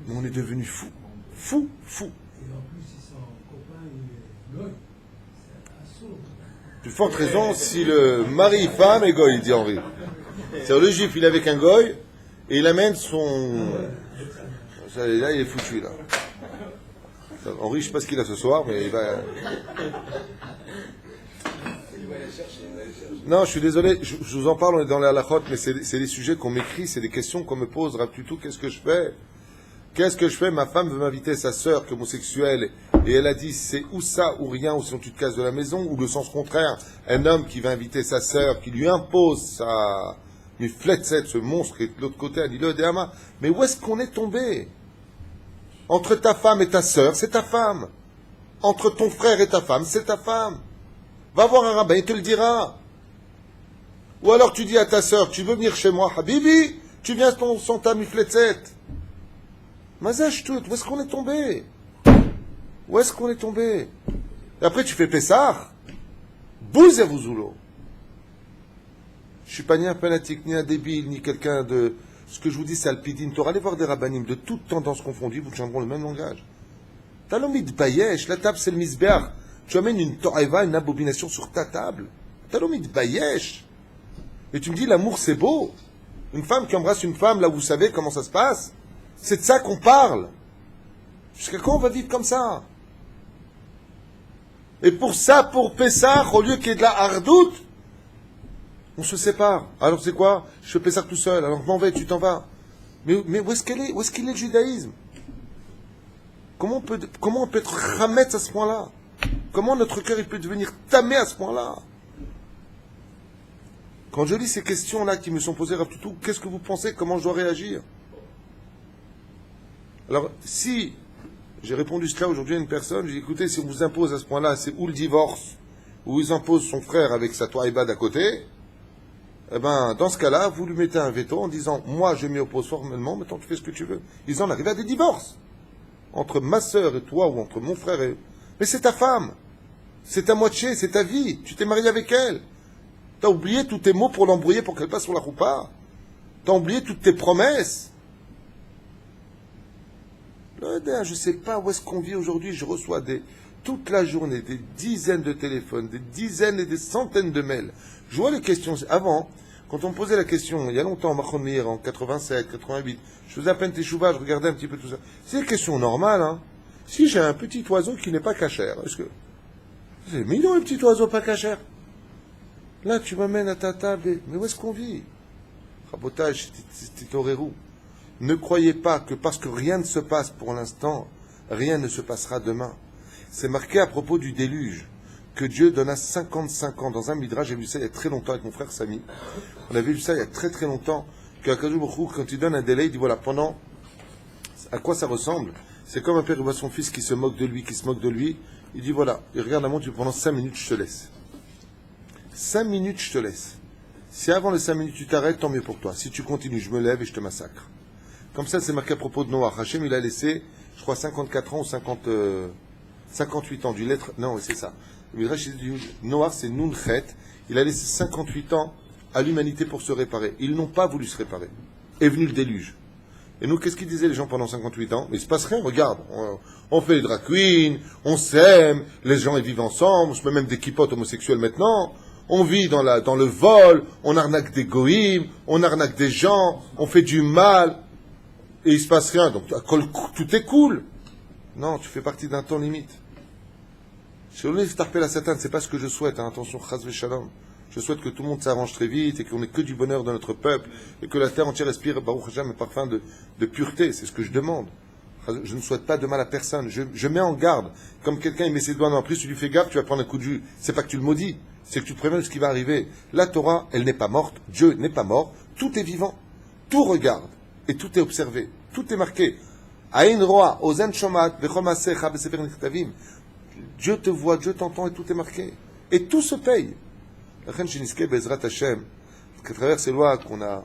mais on est devenu fou. Fou, fou. Et en plus, si son copain il est goy, c'est un saut. Plus forte raison si le mari-femme est goy, dit Henri. C'est le juif, il est avec un goy, et il amène son... Là, il est foutu, là. Henri, je sais pas ce qu'il a ce soir, mais il va... Non, je suis désolé, je vous en parle, on est dans les halachot, mais c'est des sujets qu'on m'écrit, c'est des questions qu'on me pose. Plutôt, qu'est-ce que je fais? Qu'est-ce que je fais? Ma femme veut m'inviter sa sœur qui est homosexuelle, et elle a dit c'est ou ça ou rien, ou sinon tu te casses de la maison, ou le sens contraire, un homme qui va inviter sa sœur, qui lui impose sa mifletzet, ce monstre qui est de l'autre côté, elle dit le Déhama. Mais où est-ce qu'on est tombé? Entre ta femme et ta sœur, c'est ta femme. Entre ton frère et ta femme, c'est ta femme. Va voir un rabbin, il te le dira. Ou alors tu dis à ta sœur, tu veux venir chez moi, Habibi, tu viens sans ta mifletzet. Mazage tout, où est-ce qu'on est tombé? Où est-ce qu'on est tombé? Et après tu fais Pessah. Bouz Yavuzoulo. Je suis pas ni un fanatique, ni un débile, ni quelqu'un de... Ce que je vous dis, c'est Alpidine Torah. Allez voir des rabbanim de toutes tendances confondues, vous tiendront le même langage. Talomid Bayesh, la table c'est le misbeach. Tu amènes une Torah, une abomination sur ta table. Talomid Bayesh. Et tu me dis, l'amour c'est beau. Une femme qui embrasse une femme, là vous savez comment ça se passe. C'est de ça qu'on parle. Jusqu'à quand on va vivre comme ça? Et pour ça, pour Pessah, au lieu qu'il y ait de la hardoute, on se sépare. Alors c'est quoi? Je fais Pessah tout seul, alors je m'en vais, tu t'en vas. Mais où est-ce qu'il est le judaïsme? Comment on peut être ramettre à ce point-là? Comment notre cœur il peut devenir tamé à ce point-là? Quand je lis ces questions-là qui me sont posées, Rav Toutou, qu'est-ce que vous pensez? Comment je dois réagir? Alors, si j'ai répondu cela aujourd'hui à une personne, j'ai dit, écoutez, si on vous impose à ce point-là, c'est ou le divorce, ou ils imposent son frère avec sa toaïba d'à côté, eh ben, dans ce cas-là, vous lui mettez un veto en disant, moi, je m'y oppose formellement, maintenant tu fais ce que tu veux. Ils en arrivent à des divorces. Entre ma sœur et toi, ou entre mon frère et... Mais c'est ta femme. C'est ta moitié, c'est ta vie. Tu t'es marié avec elle. T'as oublié tous tes mots pour l'embrouiller pour qu'elle passe sur la roupa. T'as oublié toutes tes promesses. Je ne sais pas où est-ce qu'on vit aujourd'hui. Je reçois toute la journée des dizaines de téléphones, des dizaines et des centaines de mails. Je vois les questions. Avant, quand on me posait la question, il y a longtemps, en 87, 88, je faisais à peine teshuva, je regardais un petit peu tout ça. C'est des questions normales, hein. Si j'ai un petit oiseau qui n'est pas cachère, est-ce que... C'est mignon, un petit oiseau pas cachère. Là, tu m'amènes à ta table, mais où est-ce qu'on vit? Rabotage, c'est Torerou. Ne croyez pas que parce que rien ne se passe pour l'instant, rien ne se passera demain. C'est marqué à propos du déluge, que Dieu donna 55 ans. Dans un midrash, j'ai vu ça il y a très longtemps avec mon frère Samy. On avait vu ça il y a très très longtemps, qu'Akadosh Baruch Hu, quand il donne un délai, il dit voilà, pendant... À quoi ça ressemble? C'est comme un père qui voit son fils qui se moque de lui, il dit voilà, il regarde la montre, pendant 5 minutes, je te laisse. 5 minutes, je te laisse. Si avant les 5 minutes tu t'arrêtes, tant mieux pour toi. Si tu continues, je me lève et je te massacre. Comme ça, c'est marqué à propos de Noah. Hachem, il a laissé, je crois, 54 ans ou 58 ans du lettre. Non, c'est ça. Noah, c'est Nunchet. Il a laissé 58 ans à l'humanité pour se réparer. Ils n'ont pas voulu se réparer. Est venu le déluge. Et nous, qu'est-ce qu'ils disaient les gens pendant 58 ans? Mais il se passe rien, regarde. On fait les drag queens, on s'aime, les gens ils vivent ensemble, on se met même des kippotes homosexuels maintenant. On vit dans le vol, on arnaque des goïms, on arnaque des gens, on fait du mal. Et il se passe rien, donc tout est cool. Non, tu fais partie d'un temps limite. Sur le Starpel à Satan, c'est pas ce que je souhaite, hein, attention, Chaz Veshalom. Je souhaite que tout le monde s'arrange très vite et qu'on ait que du bonheur dans notre peuple et que la terre entière respire Baruch Hashem un parfum de pureté, c'est ce que je demande. Je ne souhaite pas de mal à personne, je mets en garde. Comme quelqu'un il met ses doigts dans la prise, tu lui fais gaffe, tu vas prendre un coup de jus. C'est pas que tu le maudis, c'est que tu te préviens de ce qui va arriver. La Torah, elle n'est pas morte, Dieu n'est pas mort, tout est vivant, tout regarde et tout est observé, tout est marqué. Aïn Roa, Ozen Shomat, Bechomasecha, Besefer Nichtavim. Dieu te voit, Dieu t'entend et tout est marqué. Et tout se paye. La reine Shiniske Bezrat Hashem, qu'à travers ces lois qu'on a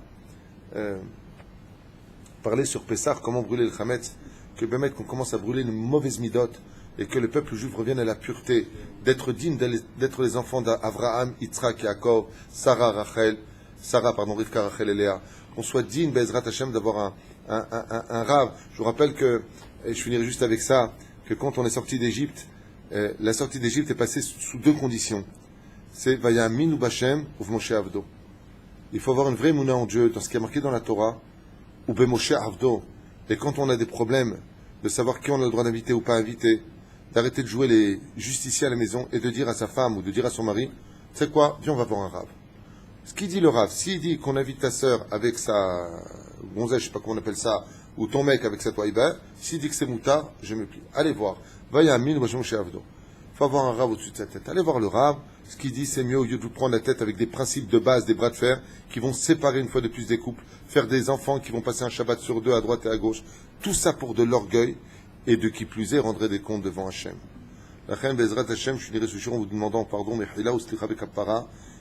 parlé sur Pessah, comment brûler le Chametz, que Bémet, qu'on commence à brûler une mauvaise midote, et que le peuple juif revienne à la pureté, d'être digne d'être les enfants d'Avraham, Yitzhak, Yaakov, Rivka, Rachel et Léa, qu'on soit digne, Bezrat Hashem, d'avoir un rave. Je vous rappelle que, et je finirai juste avec ça, que quand on est sorti d'Égypte, la sortie d'Égypte est passée sous 2 conditions. C'est Vayamin ou Bachem ou Moshe Avdo. Il faut avoir une vraie mouna en Dieu, dans ce qui est marqué dans la Torah, ou Moshe Avdo. Et quand on a des problèmes, de savoir qui on a le droit d'inviter ou pas inviter, d'arrêter de jouer les justiciers à la maison et de dire à sa femme ou de dire à son mari, tu sais quoi, viens on va voir un rave. Ce qu'il dit le rave, s'il dit qu'on invite ta sœur avec sa gonzesse, je sais pas comment on appelle ça, ou ton mec avec sa toiba, s'il dit que c'est moutard, je me plie. Allez voir. Vayamin ou Bachem chez Avdo. Il faut avoir un rave au-dessus de sa tête. Allez voir le rave. Ce qu'il dit, c'est mieux au lieu de vous prendre la tête avec des principes de base, des bras de fer, qui vont séparer une fois de plus des couples, faire des enfants qui vont passer un Shabbat sur 2 à droite et à gauche. Tout ça pour de l'orgueil et de qui plus est rendrait des comptes devant Hachem. La reine Bezrat Hachem, je finirai ce jour en vous demandant pardon, mais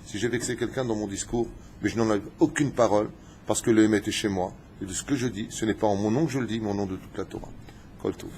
si j'ai vexé quelqu'un dans mon discours, mais je n'en ai aucune parole, parce que le Hémet est chez moi. Et de ce que je dis, ce n'est pas en mon nom que je le dis, mais en nom de toute la Torah. Kol Tov.